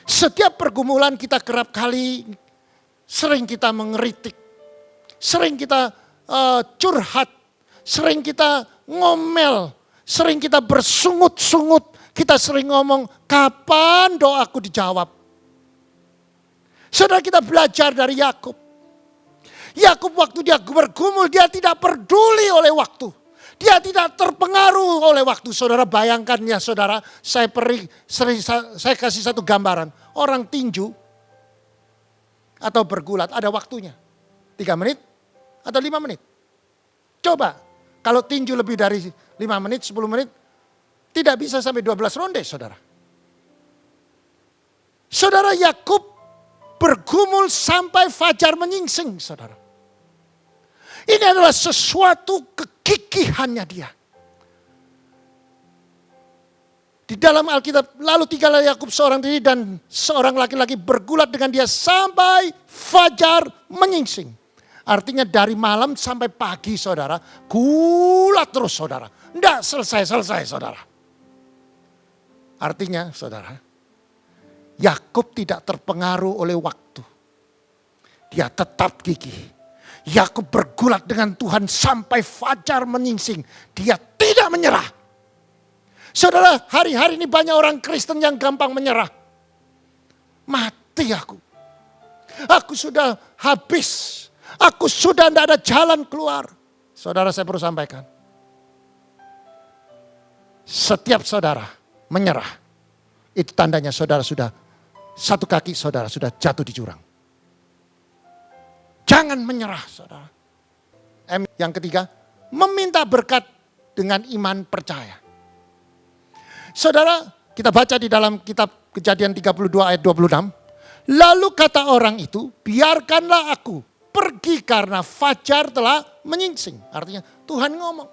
setiap pergumulan kita kerap kali sering kita mengeritik, sering kita curhat, sering kita ngomel, sering kita bersungut-sungut, kita sering ngomong, kapan doaku dijawab? Saudara, kita belajar dari Yakub. Yakub waktu dia bergumul, dia tidak peduli oleh waktu. Dia tidak terpengaruh oleh waktu. Saudara bayangkan ya saudara, saya kasih satu gambaran. Orang tinju atau bergulat ada waktunya. 3 menit atau 5 menit. Coba kalau tinju lebih dari 5 menit, 10 menit, tidak bisa sampai 12 ronde, saudara. Saudara, Yakub bergumul sampai fajar menyingsing, saudara. Ini adalah sesuatu kegigihannya dia. Di dalam Alkitab, lalu tinggallah Yakub seorang diri dan seorang laki-laki bergulat dengan dia sampai fajar menyingsing. Artinya dari malam sampai pagi, saudara, gulat terus, saudara. Tidak selesai-selesai, saudara. Artinya, saudara, Yakub tidak terpengaruh oleh waktu. Dia tetap gigih. Yakub bergulat dengan Tuhan sampai fajar menyingsing. Dia tidak menyerah. Saudara, hari-hari ini banyak orang Kristen yang gampang menyerah. Mati aku. Aku sudah habis. Aku sudah tidak ada jalan keluar. Saudara, saya perlu sampaikan. Setiap saudara menyerah, itu tandanya saudara sudah, satu kaki saudara sudah jatuh di jurang. Jangan menyerah, saudara. Yang ketiga, meminta berkat dengan iman percaya. Saudara, kita baca di dalam kitab Kejadian 32 ayat 26. Lalu kata orang itu, biarkanlah aku pergi karena fajar telah menyingsing. Artinya Tuhan ngomong,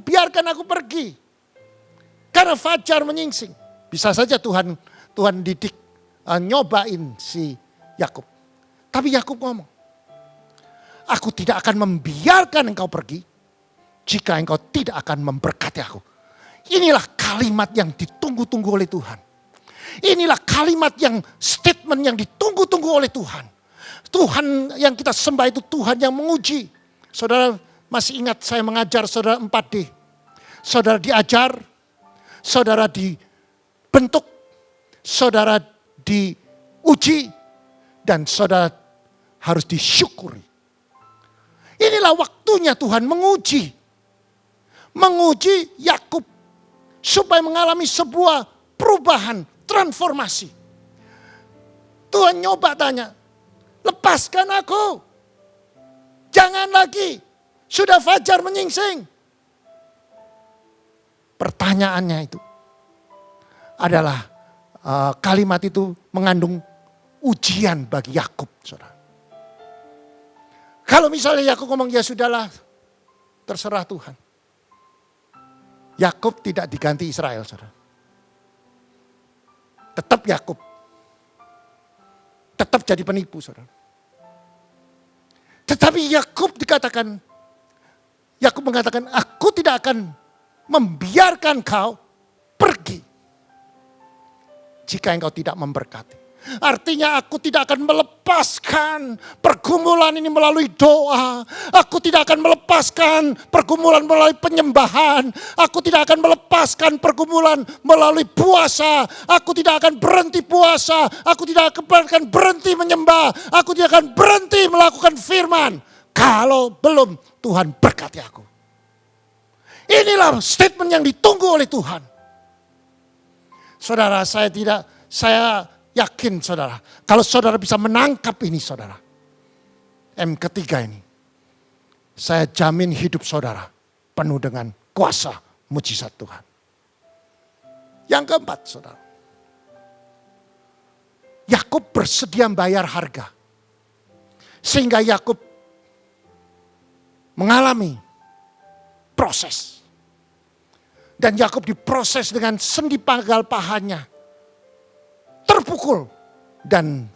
biarkan aku pergi karena fajar menyingsing. Bisa saja Tuhan didik, nyobain si Yakub. Tapi Yakub ngomong, aku tidak akan membiarkan engkau pergi jika engkau tidak akan memberkati aku. Inilah kalimat yang ditunggu-tunggu oleh Tuhan. Inilah kalimat yang statement yang ditunggu-tunggu oleh Tuhan. Tuhan yang kita sembah itu Tuhan yang menguji. Saudara masih ingat saya mengajar saudara 4D. Saudara diajar, saudara dibentuk, saudara diuji, dan saudara harus disyukuri. Inilah waktunya Tuhan menguji. Menguji Yakub supaya mengalami sebuah perubahan, transformasi. Tuhan nyoba tanya, lepaskan aku. Jangan lagi, sudah fajar menyingsing. Pertanyaannya itu adalah kalimat itu mengandung ujian bagi Yakub, saudara. Kalau misalnya Yakub ngomong, ya sudahlah, terserah Tuhan. Yakub tidak diganti Israel, saudara. Tetap Yakub. tetap jadi penipu, saudara. Tetapi Yakub mengatakan, aku tidak akan membiarkan kau pergi jika engkau tidak memberkati. Artinya aku tidak akan melepaskan pergumulan ini melalui doa. Aku tidak akan melepaskan pergumulan melalui penyembahan. Aku tidak akan melepaskan pergumulan melalui puasa. Aku tidak akan berhenti puasa. Aku tidak akan berhenti menyembah. Aku tidak akan berhenti melakukan firman. Kalau belum Tuhan berkati aku. Inilah statement yang ditunggu oleh Tuhan. Saudara, saya yakin saudara, kalau saudara bisa menangkap ini saudara. Ketiga ini, saya jamin hidup saudara penuh dengan kuasa mujizat Tuhan. Yang keempat saudara, Yakub bersedia bayar harga. Sehingga Yakub mengalami proses. Dan Yakub diproses dengan sendi pangkal pahanya. Terpukul dan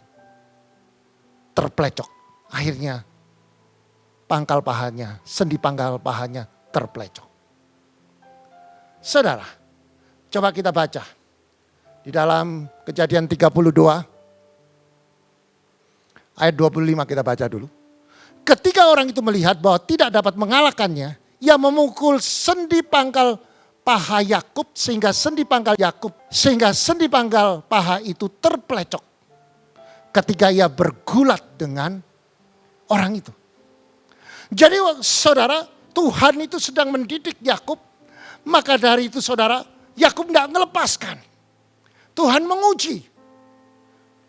terplecok. Akhirnya pangkal pahanya, sendi pangkal pahanya terplecok. Saudara, coba kita baca. Di dalam Kejadian 32 ayat 25 kita baca dulu. Ketika orang itu melihat bahwa tidak dapat mengalahkannya, ia memukul sendi pangkal paha Yakub sehingga sendi pangkal paha itu terplecok ketika ia bergulat dengan orang itu. Jadi saudara, Tuhan itu sedang mendidik Yakub, maka dari itu saudara, Yakub tidak melepaskan. Tuhan menguji,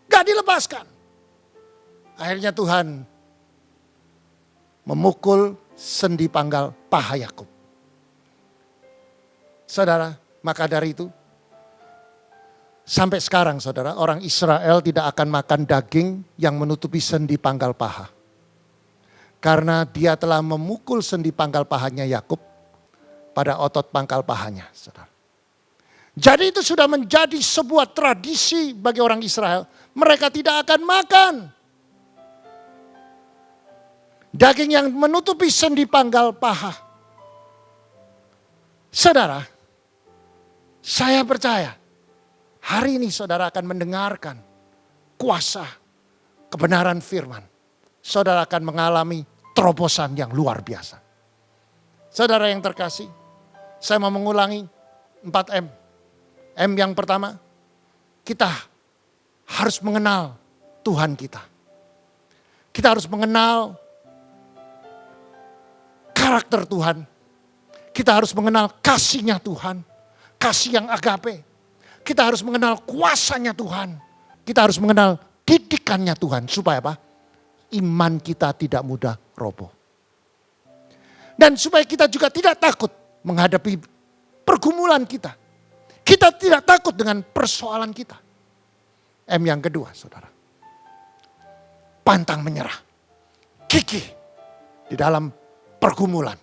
gak dilepaskan. Akhirnya Tuhan memukul sendi pangkal paha Yakub. Saudara, maka dari itu sampai sekarang saudara, orang Israel tidak akan makan daging yang menutupi sendi pangkal paha. Karena dia telah memukul sendi pangkal pahanya Yakub pada otot pangkal pahanya, saudara. Jadi itu sudah menjadi sebuah tradisi bagi orang Israel. Mereka tidak akan makan daging yang menutupi sendi pangkal paha. Saudara, saya percaya hari ini saudara akan mendengarkan kuasa kebenaran firman. Saudara akan mengalami terobosan yang luar biasa. Saudara yang terkasih, saya mau mengulangi 4M. M yang pertama, kita harus mengenal Tuhan kita. Kita harus mengenal karakter Tuhan. Kita harus mengenal kasih-Nya Tuhan. Kasih yang agape. Kita harus mengenal kuasanya Tuhan. Kita harus mengenal didikannya Tuhan. Supaya apa? Iman kita tidak mudah roboh. Dan supaya kita juga tidak takut menghadapi pergumulan kita. Kita tidak takut dengan persoalan kita. M yang kedua saudara. Pantang menyerah. Gigih di dalam pergumulan.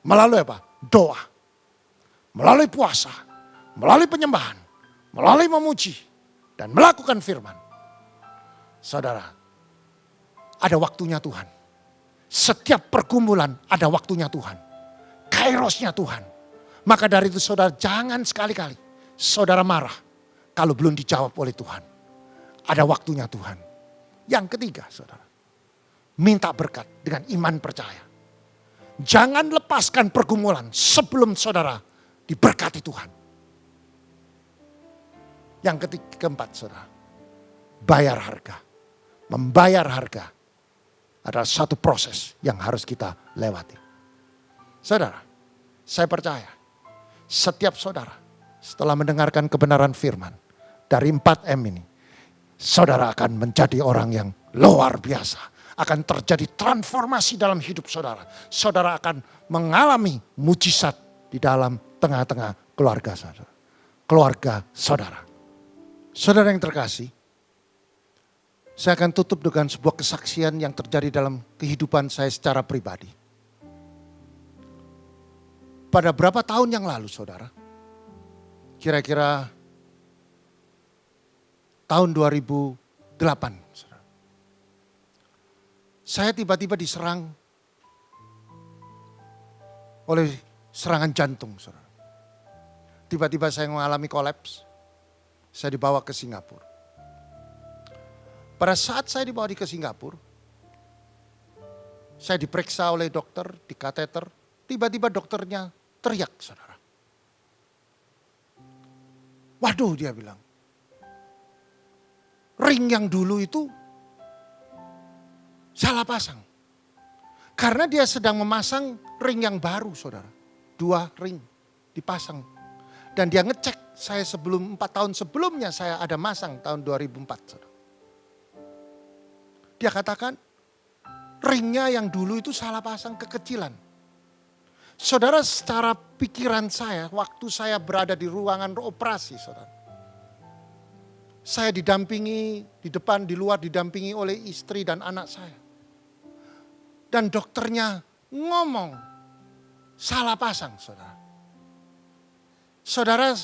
Melalui apa? Doa. Melalui puasa, melalui penyembahan, melalui memuji, dan melakukan firman. Saudara, ada waktunya Tuhan. Setiap pergumulan ada waktunya Tuhan. Kairosnya Tuhan. Maka dari itu saudara jangan sekali-kali saudara marah kalau belum dijawab oleh Tuhan. Ada waktunya Tuhan. Yang ketiga saudara, minta berkat dengan iman percaya. Jangan lepaskan pergumulan sebelum saudara diberkati Tuhan. Yang keempat saudara, bayar harga. Membayar harga adalah satu proses yang harus kita lewati. Saudara, saya percaya setiap saudara setelah mendengarkan kebenaran firman dari 4M ini, saudara akan menjadi orang yang luar biasa. Akan terjadi transformasi dalam hidup saudara. Saudara akan mengalami mujizat di dalam tengah-tengah keluarga saudara. Keluarga saudara. Saudara yang terkasih, saya akan tutup dengan sebuah kesaksian yang terjadi dalam kehidupan saya secara pribadi. Pada berapa tahun yang lalu saudara, kira-kira tahun 2008 saudara. saya tiba-tiba diserang oleh serangan jantung, saudara. Tiba-tiba saya mengalami kolaps. Saya dibawa ke Singapura. Pada saat saya dibawa ke Singapura, saya diperiksa oleh dokter, di kateter. Tiba-tiba dokternya teriak, saudara. Waduh, dia bilang. Ring yang dulu itu salah pasang. Karena dia sedang memasang ring yang baru, saudara. 2 ring dipasang. Dan dia ngecek saya 4 tahun sebelumnya saya ada masang tahun 2004, saudara. Dia katakan ringnya yang dulu itu salah pasang, kekecilan. Saudara, secara pikiran saya waktu saya berada di ruangan operasi, saudara. Saya didampingi di depan, di luar didampingi oleh istri dan anak saya. Dan dokternya ngomong salah pasang, saudara. Saudara,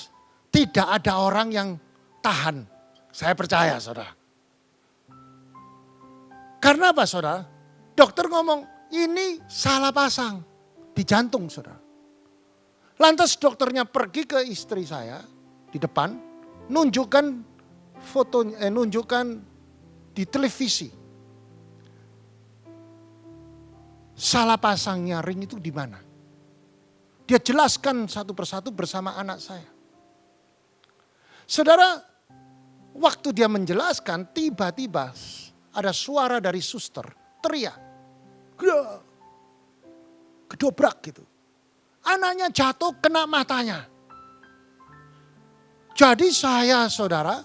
tidak ada orang yang tahan. Saya percaya, saudara. Karena apa, saudara? Dokter ngomong ini salah pasang di jantung, saudara. Lantas dokternya pergi ke istri saya di depan, nunjukkan fotonya, nunjukkan di televisi. Salah pasangnya ring itu di mana? Dia jelaskan satu persatu bersama anak saya. Saudara, waktu dia menjelaskan, tiba-tiba ada suara dari suster teriak. Gedobrak gitu. Anaknya jatuh kena matanya. Jadi saya, saudara,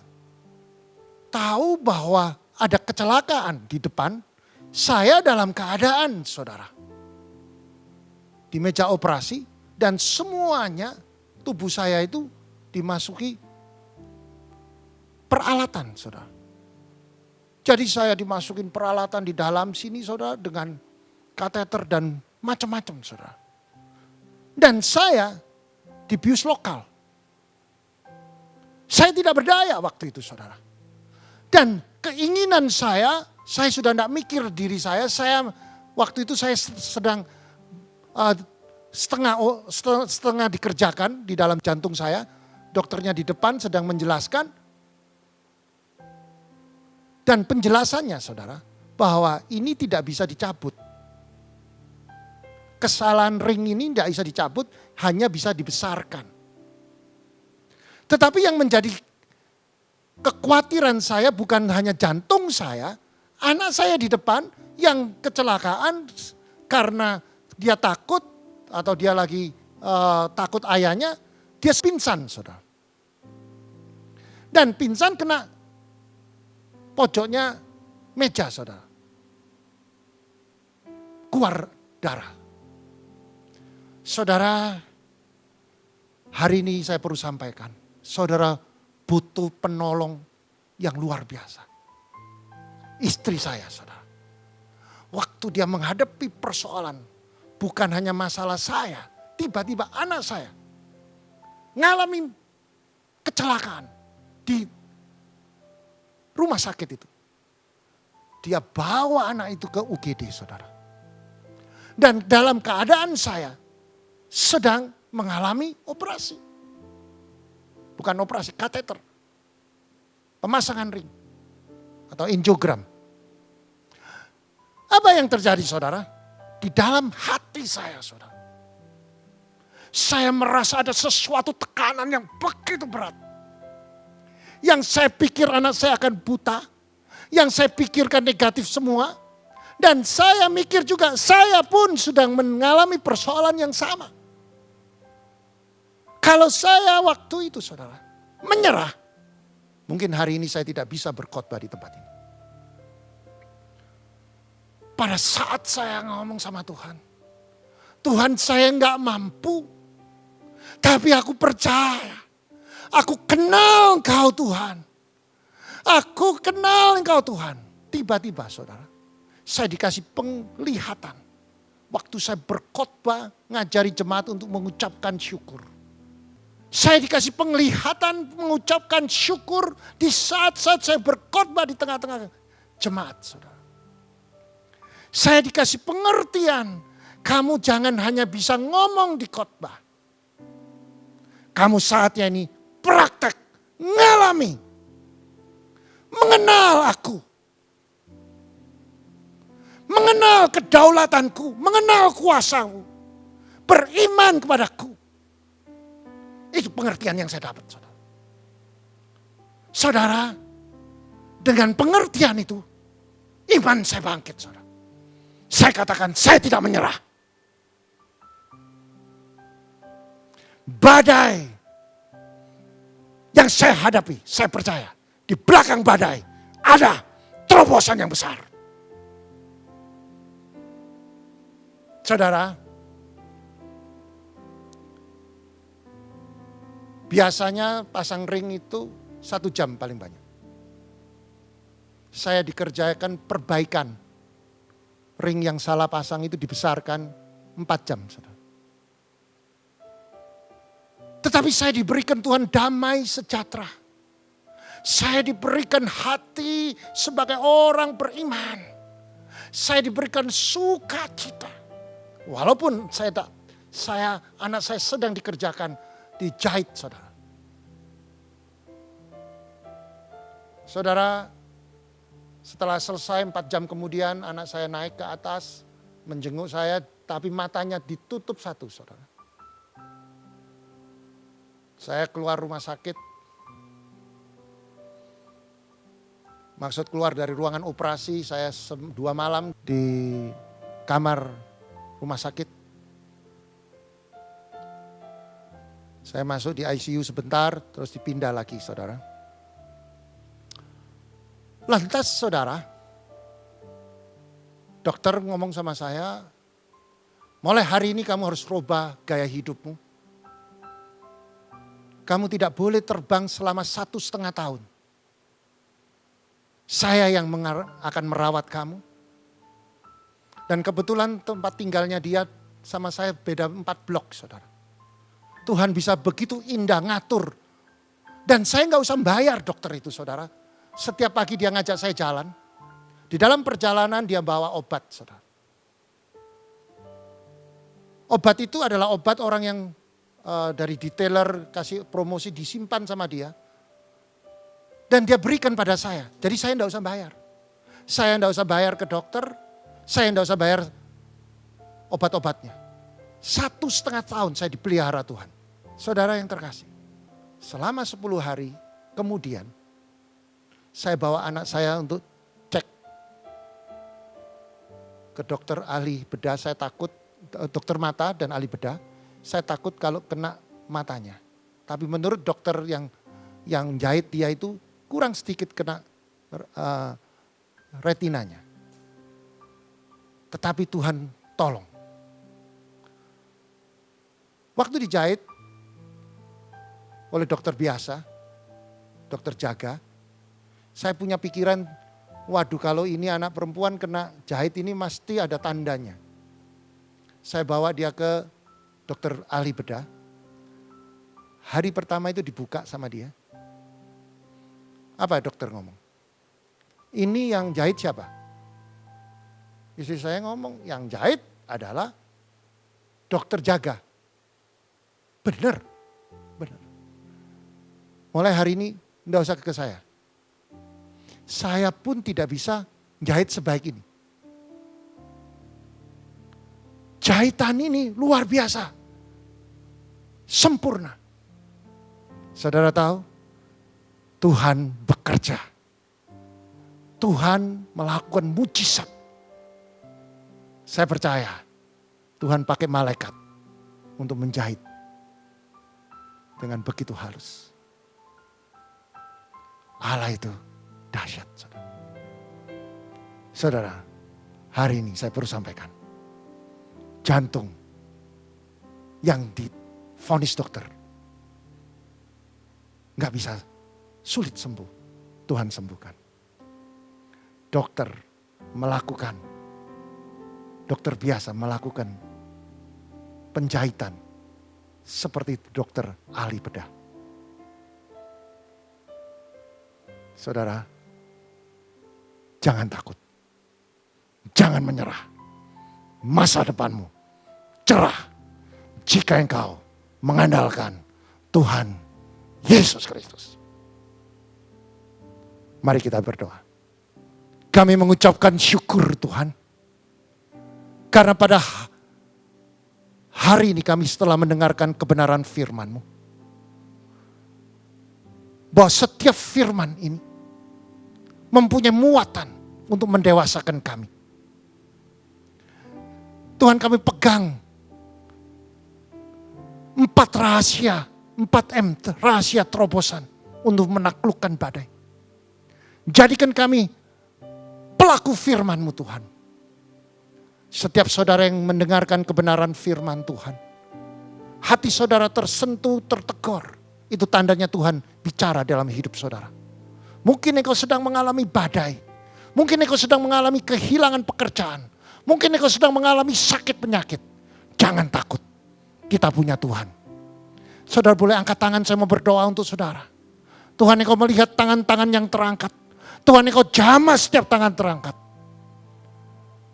tahu bahwa ada kecelakaan di depan. Saya dalam keadaan, saudara, di meja operasi dan semuanya tubuh saya itu dimasuki peralatan, saudara. Jadi saya dimasukin peralatan di dalam sini, saudara, dengan kateter dan macam-macam, saudara. Dan saya dibius lokal. Saya tidak berdaya waktu itu, saudara. Dan keinginan saya sudah tidak mikir diri saya waktu itu saya sedang setengah dikerjakan di dalam jantung saya. Dokternya di depan sedang menjelaskan. Dan penjelasannya, saudara, bahwa ini tidak bisa dicabut. Kesalahan ring ini tidak bisa dicabut, hanya bisa dibesarkan. Tetapi yang menjadi kekhawatiran saya bukan hanya jantung saya, anak saya di depan yang kecelakaan karena dia takut atau dia lagi takut ayahnya, dia pingsan, saudara. Dan pingsan kena pojoknya meja, saudara. Keluar darah. Saudara, hari ini saya perlu sampaikan, saudara butuh penolong yang luar biasa. Istri saya, saudara. Waktu dia menghadapi persoalan, bukan hanya masalah saya, tiba-tiba anak saya ngalami kecelakaan di rumah sakit itu. Dia bawa anak itu ke UGD, saudara. Dan dalam keadaan saya sedang mengalami operasi. Bukan operasi, kateter. Pemasangan ring. Atau angiogram. Apa yang terjadi, saudara? Di dalam hati saya, saudara. Saya merasa ada sesuatu tekanan yang begitu berat. Yang saya pikir anak saya akan buta. Yang saya pikirkan negatif semua. Dan saya mikir juga saya pun sedang mengalami persoalan yang sama. Kalau saya waktu itu, saudara, menyerah. Mungkin hari ini saya tidak bisa berkhotbah di tempat ini. Pada saat saya ngomong sama Tuhan. Tuhan, saya enggak mampu. Tapi aku percaya. Aku kenal Engkau, Tuhan. Aku kenal Engkau, Tuhan. Tiba-tiba, saudara, saya dikasih penglihatan. Waktu saya berkhotbah, ngajari jemaat untuk mengucapkan syukur. Saya dikasih penglihatan mengucapkan syukur di saat-saat saya berkhotbah di tengah-tengah jemaat, saudara. Saya dikasih pengertian. Kamu jangan hanya bisa ngomong di khotbah. Kamu saatnya ini praktek, ngalami. Mengenal aku. Mengenal kedaulatanku, mengenal kuasamu. Beriman kepadaku. Itu pengertian yang saya dapat, saudara. Saudara, dengan pengertian itu, iman saya bangkit, saudara. Saya katakan, saya tidak menyerah. Badai yang saya hadapi, saya percaya, di belakang badai ada terobosan yang besar. Saudara, biasanya pasang ring itu 1 jam paling banyak. Saya dikerjakan perbaikan. Ring yang salah pasang itu dibesarkan 4 jam. Saudara. Tetapi saya diberikan Tuhan damai sejahtera. Saya diberikan hati sebagai orang beriman. Saya diberikan sukacita. Walaupun anak saya sedang dikerjakan dijahit, saudara. Saudara, setelah selesai 4 jam kemudian anak saya naik ke atas menjenguk saya, tapi matanya ditutup satu, saudara. Saya keluar rumah sakit. Maksud keluar dari ruangan operasi, saya 2 malam di kamar rumah sakit. Saya masuk di ICU sebentar, terus dipindah lagi, saudara. Lantas, saudara, dokter ngomong sama saya, mulai hari ini kamu harus rubah gaya hidupmu. Kamu tidak boleh terbang selama 1,5 tahun. Saya yang akan merawat kamu. Dan kebetulan tempat tinggalnya dia sama saya beda 4 blok, saudara. Tuhan bisa begitu indah ngatur. Dan saya nggak usah bayar dokter itu, saudara. Setiap pagi dia ngajak saya jalan. Di dalam perjalanan dia bawa obat, saudara. Obat itu adalah obat orang yang dari detailer kasih promosi disimpan sama dia. Dan dia berikan pada saya. Jadi saya enggak usah bayar. Saya enggak usah bayar ke dokter. Saya enggak usah bayar obat-obatnya. 1,5 tahun saya dipelihara Tuhan. Saudara yang terkasih. Selama 10 hari kemudian. Saya bawa anak saya untuk cek ke dokter ahli bedah. Saya takut, dokter mata dan ahli bedah. Saya takut kalau kena matanya. Tapi menurut dokter yang jahit dia itu kurang sedikit kena retinanya. Tetapi Tuhan tolong. Waktu dijahit oleh dokter biasa, dokter jaga, saya punya pikiran, waduh kalau ini anak perempuan kena jahit ini mesti ada tandanya. Saya bawa dia ke dokter ahli bedah. Hari pertama itu dibuka sama dia. Apa dokter ngomong? Ini yang jahit siapa? Istri saya ngomong, yang jahit adalah dokter jaga. Benar, benar. Mulai hari ini enggak usah ke saya. Saya pun tidak bisa jahit sebaik ini. Jahitan ini luar biasa. Sempurna. Saudara tahu, Tuhan bekerja. Tuhan melakukan mujizat. Saya percaya Tuhan pakai malaikat untuk menjahit dengan begitu halus. Allah itu dahsyat, saudara. Saudara, hari ini saya perlu sampaikan. Jantung yang divonis dokter nggak bisa, sulit sembuh. Tuhan sembuhkan. Dokter melakukan, dokter biasa melakukan penjahitan seperti dokter ahli bedah. Saudara, jangan takut. Jangan menyerah. Masa depanmu cerah jika engkau mengandalkan Tuhan Yesus Kristus. Mari kita berdoa. Kami mengucapkan syukur Tuhan. Karena pada hari ini kami setelah mendengarkan kebenaran firman-Mu. Bahwa setiap firman ini mempunyai muatan untuk mendewasakan kami. Tuhan, kami pegang 4 rahasia, 4M rahasia terobosan untuk menaklukkan badai. Jadikan kami pelaku firman-Mu Tuhan. Setiap saudara yang mendengarkan kebenaran firman Tuhan, hati saudara tersentuh, tertegur. Itu tandanya Tuhan bicara dalam hidup saudara. Mungkin engkau sedang mengalami badai. Mungkin engkau sedang mengalami kehilangan pekerjaan. Mungkin engkau sedang mengalami sakit penyakit. Jangan takut. Kita punya Tuhan. Saudara boleh angkat tangan, saya mau berdoa untuk saudara. Tuhan, engkau melihat tangan-tangan yang terangkat. Tuhan, engkau jamah setiap tangan terangkat.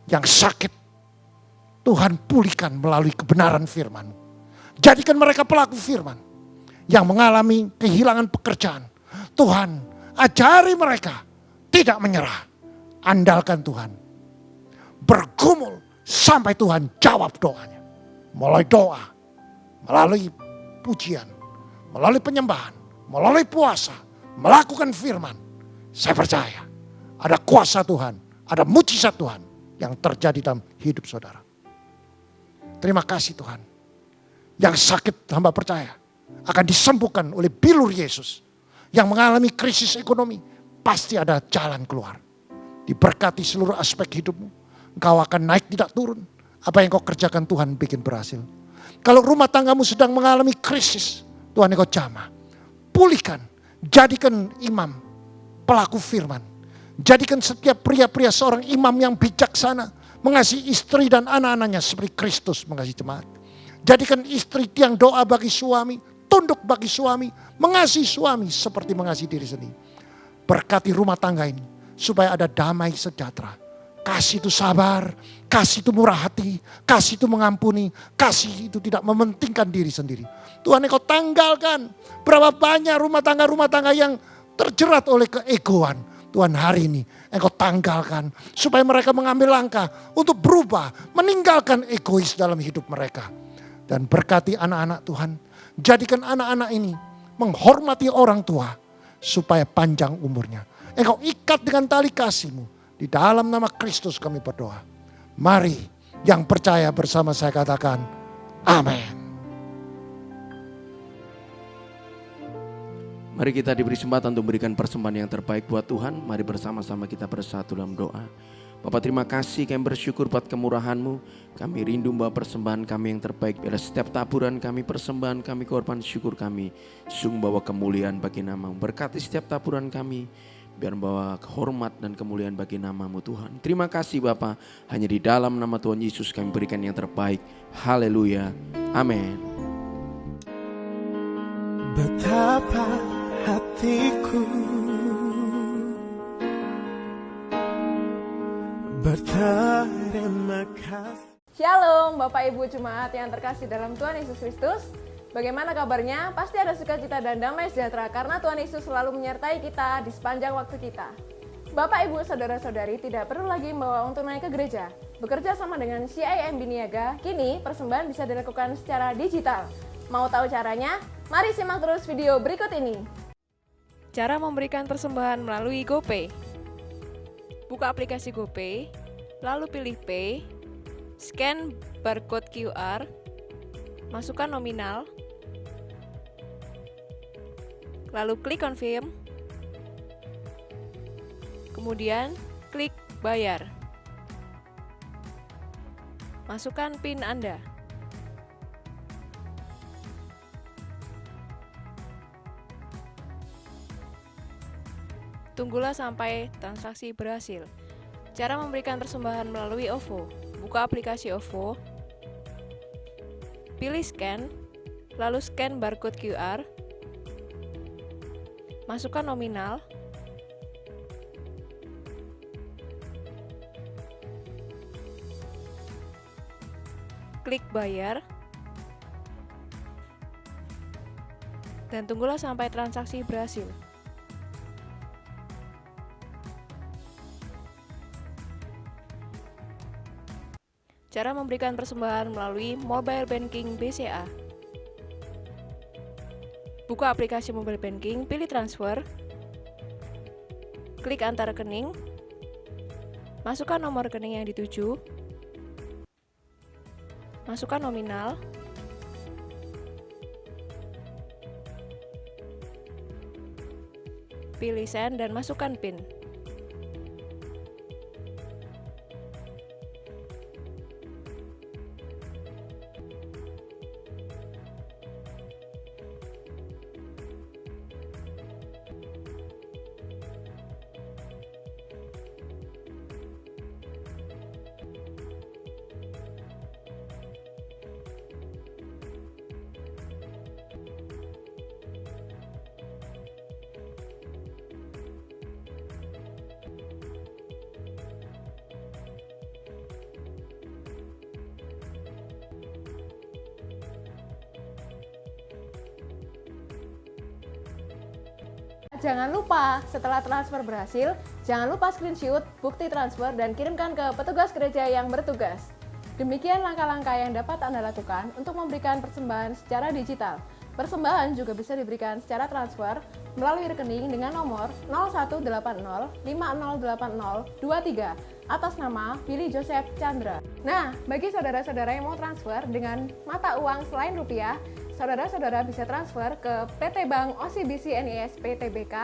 Yang sakit, Tuhan pulihkan melalui kebenaran firman-Mu. Jadikan mereka pelaku firman. Yang mengalami kehilangan pekerjaan. Tuhan, ajari mereka tidak menyerah. Andalkan Tuhan. Bergumul sampai Tuhan jawab doanya. Melalui doa, melalui pujian, melalui penyembahan, melalui puasa, melakukan firman. Saya percaya ada kuasa Tuhan, ada mujizat Tuhan yang terjadi dalam hidup saudara. Terima kasih Tuhan. Yang sakit hamba percaya akan disembuhkan oleh bilur Yesus. Yang mengalami krisis ekonomi pasti ada jalan keluar. Diberkati seluruh aspek hidupmu. Engkau akan naik tidak turun. Apa yang kau kerjakan Tuhan bikin berhasil. Kalau rumah tanggamu sedang mengalami krisis, Tuhan engkau jamah. Pulihkan, jadikan imam pelaku firman. Jadikan setiap pria-pria seorang imam yang bijaksana. Mengasihi istri dan anak-anaknya seperti Kristus mengasihi jemaat. Jadikan istri tiang doa bagi suami, tunduk bagi suami, mengasihi suami seperti mengasihi diri sendiri. Berkati rumah tangga ini supaya ada damai sejahtera. Kasih itu sabar, kasih itu murah hati, kasih itu mengampuni, kasih itu tidak mementingkan diri sendiri. Tuhan, engkau tanggalkan berapa banyak rumah tangga yang terjerat oleh keegoan. Tuhan, hari ini engkau tanggalkan supaya mereka mengambil langkah untuk berubah, meninggalkan egois dalam hidup mereka. Dan berkati anak-anak Tuhan, jadikan anak-anak ini menghormati orang tua supaya panjang umurnya. Engkau ikat dengan tali kasih-Mu. Di dalam nama Kristus kami berdoa. Mari yang percaya bersama saya katakan, amin. Mari kita diberi kesempatan untuk memberikan persembahan yang terbaik buat Tuhan. Mari bersama-sama kita bersatu dalam doa. Bapa, terima kasih, kami bersyukur buat kemurahan-Mu. Kami rindu membawa persembahan kami yang terbaik. Biarlah setiap taburan kami, persembahan kami, korban syukur kami, sungguh bawa kemuliaan bagi nama-Mu. Berkati setiap taburan kami, biar membawa hormat dan kemuliaan bagi nama-Mu Tuhan. Terima kasih Bapa, hanya di dalam nama Tuhan Yesus kami berikan yang terbaik. Haleluya, amin. Betapa hatiku berterima kasih. Shalom Bapak Ibu Jemaat yang terkasih dalam Tuhan Yesus Kristus. Bagaimana kabarnya? Pasti ada sukacita dan damai sejahtera karena Tuhan Yesus selalu menyertai kita di sepanjang waktu kita. Bapak, Ibu, Saudara-saudari tidak perlu lagi membawa uang tunai ke gereja. Bekerja sama dengan CIMB Niaga, kini persembahan bisa dilakukan secara digital. Mau tahu caranya? Mari simak terus video berikut ini. Cara memberikan persembahan melalui GoPay. Buka aplikasi GoPay, lalu pilih Pay, scan barcode QR, masukkan nominal, lalu klik confirm, kemudian klik bayar. Masukkan PIN Anda. Tunggulah sampai transaksi berhasil. Cara memberikan persembahan melalui OVO. Buka aplikasi OVO, pilih scan, lalu scan barcode QR, masukkan nominal, klik bayar, dan tunggulah sampai transaksi berhasil. Cara memberikan persembahan melalui mobile banking BCA. Buka aplikasi mobile banking, pilih transfer, klik antar rekening, masukkan nomor rekening yang dituju, masukkan nominal, pilih send dan masukkan PIN. Jangan lupa, setelah transfer berhasil, jangan lupa screenshot bukti transfer dan kirimkan ke petugas gereja yang bertugas. Demikian langkah-langkah yang dapat Anda lakukan untuk memberikan persembahan secara digital. Persembahan juga bisa diberikan secara transfer melalui rekening dengan nomor 0180508023 atas nama Billy Joseph Chandra. Nah, bagi saudara-saudara yang mau transfer dengan mata uang selain rupiah, saudara-saudara bisa transfer ke PT Bank OCBC NIS PTBK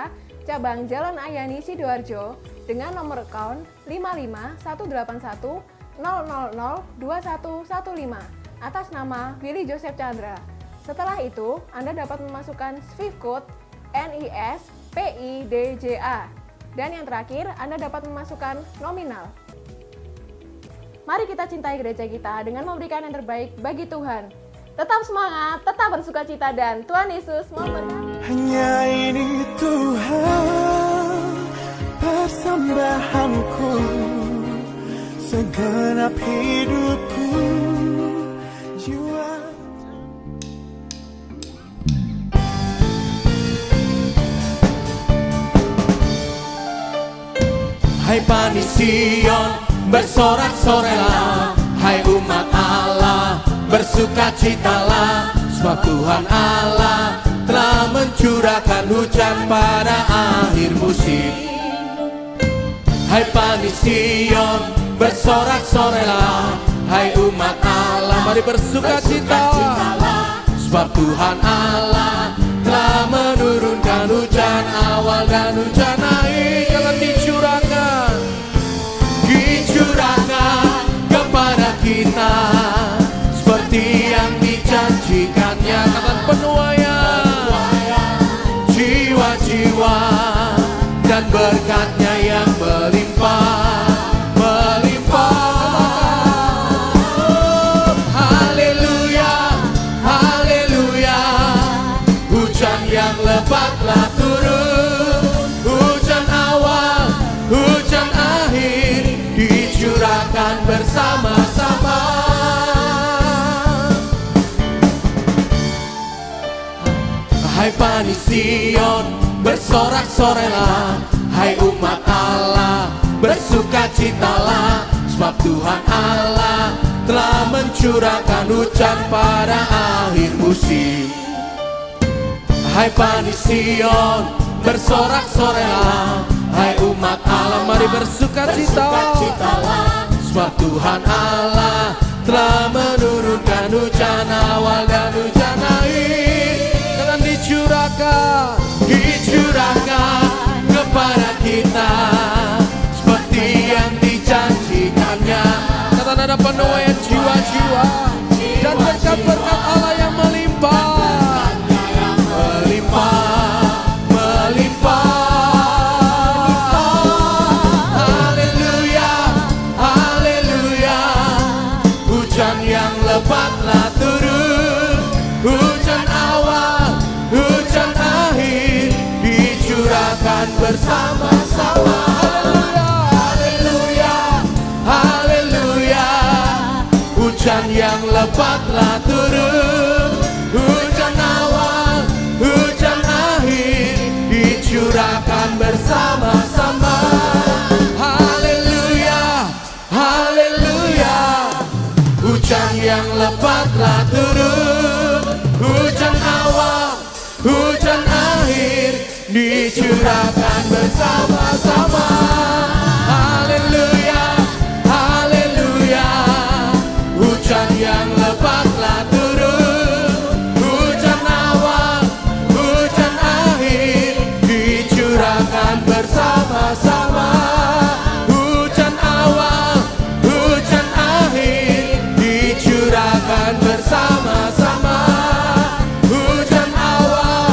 cabang Jalan Ayani Sidoarjo dengan nomor account 5518100002115 atas nama Billy Joseph Chandra. Setelah itu, Anda dapat memasukkan Swift Code NIS PIDJA. Dan yang terakhir, Anda dapat memasukkan nominal. Mari kita cintai gereja kita dengan memberikan yang terbaik bagi Tuhan. Tetap semangat, tetap bersukacita, dan Tuhan Yesus memberkati. Hanya ini Tuhan persembahanku, segenap hidupku, jiwa. Hai Bani Sion, bersorak-sorailah, hai umat Allah, bersukacitalah, sebab Tuhan Allah telah mencurahkan hujan pada akhir musim. Hai Bani Sion, bersorak-sorailah, hai umat Allah, mari bersukacitalah, sebab Tuhan Allah telah menurunkan hujan awal dan hujan akhir. Jangan dicurahkan kepada kita seperti yang dijanjikannya. Katakan penuaian jiwa-jiwa dan berkatnya yang melimpah. Haleluya, haleluya, hujan yang lebatlah turun, hujan awal, hujan akhir, dicurahkan bersama-sama. Hai Bani Sion, bersorak-sorailah, hai umat Allah, bersukacitalah, sebab Tuhan Allah telah mencurahkan hujan pada akhir musim. Hai Bani Sion, bersorak-sorailah, hai umat Allah, mari bersukacitalah, sebab Tuhan Allah telah menurunkan hujan awal dan hujan akhir. Jangan dicurahkan kepada kita seperti yang dijanjikannya. Kata ada penuaian jiwa-jiwa dan berkat-berkat Allah yang melimpah, melimpah. Haleluya, haleluya, hujan yang lebatlah turun, hujan awal, hujan akhir, dicurahkan bersama-sama. Haleluya, haleluya, haleluya, hujan yang lebat telah turun, hujan awal, hujan akhir, dicurahkan bersama-sama. Haleluya, haleluya, hujan yang lebat telah turun, hujan awal, hujan akhir, dicurahkan bersama-sama. Hujan awal, hujan akhir, dicurahkan bersama-sama. Hujan awal,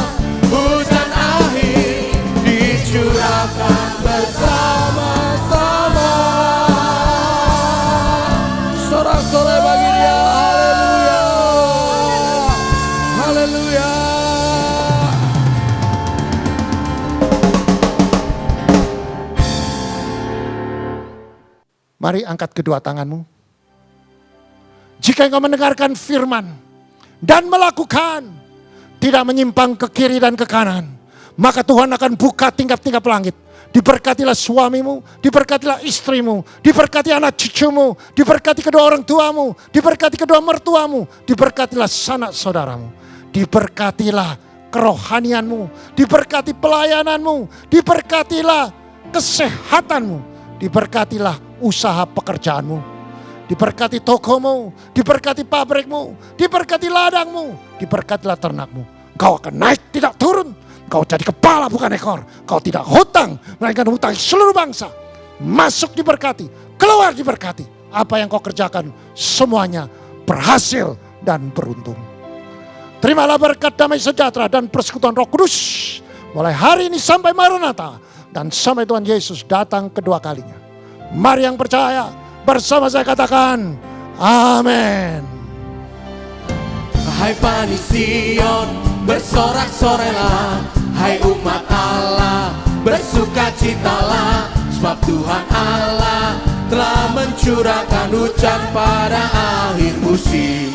hujan akhir, dicurahkan bersama-sama. Sorak-sorai bagi Dia. Haleluya, haleluya. Mari angkat kedua tanganmu. Jika engkau mendengarkan firman dan melakukan, tidak menyimpang ke kiri dan ke kanan, maka Tuhan akan buka tingkap-tingkap langit. Diberkatilah suamimu, diberkatilah istrimu, diberkati anak cucumu, diberkati kedua orang tuamu, diberkati kedua mertuamu, diberkatilah sanak saudaramu, diberkatilah kerohanianmu, diberkati pelayananmu, diberkatilah kesehatanmu, diberkatilah usaha pekerjaanmu, diberkati tokomu, diberkati pabrikmu, diberkati ladangmu, diberkatilah ternakmu. Kau akan naik tidak turun, kau jadi kepala bukan ekor, kau tidak hutang melainkan hutang seluruh bangsa. Masuk diberkati, keluar diberkati. Apa yang kau kerjakan semuanya berhasil dan beruntung. Terimalah berkat damai sejahtera dan persekutuan Roh Kudus mulai hari ini sampai Maranatha dan sampai Tuhan Yesus datang kedua kalinya. Mari yang percaya bersama saya katakan amin. Hai Bani Sion, bersorak-sorailah. Hai umat Allah, bersukacitalah. Sebab Tuhan Allah telah mencurahkan hujan pada akhir musim.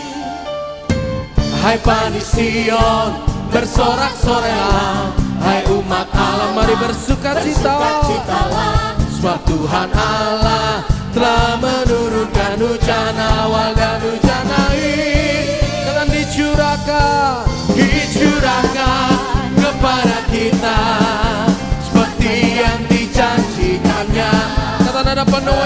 Hai Bani Sion, bersorak-sorailah. Hai umat Allah, mari bersukacitalah. Sebab Tuhan Allah telah menurunkan hujan awal dan hujan akhir. Akan dicurahkan, dicurahkan kepada kita seperti yang dijanjikannya. Kata nada penuh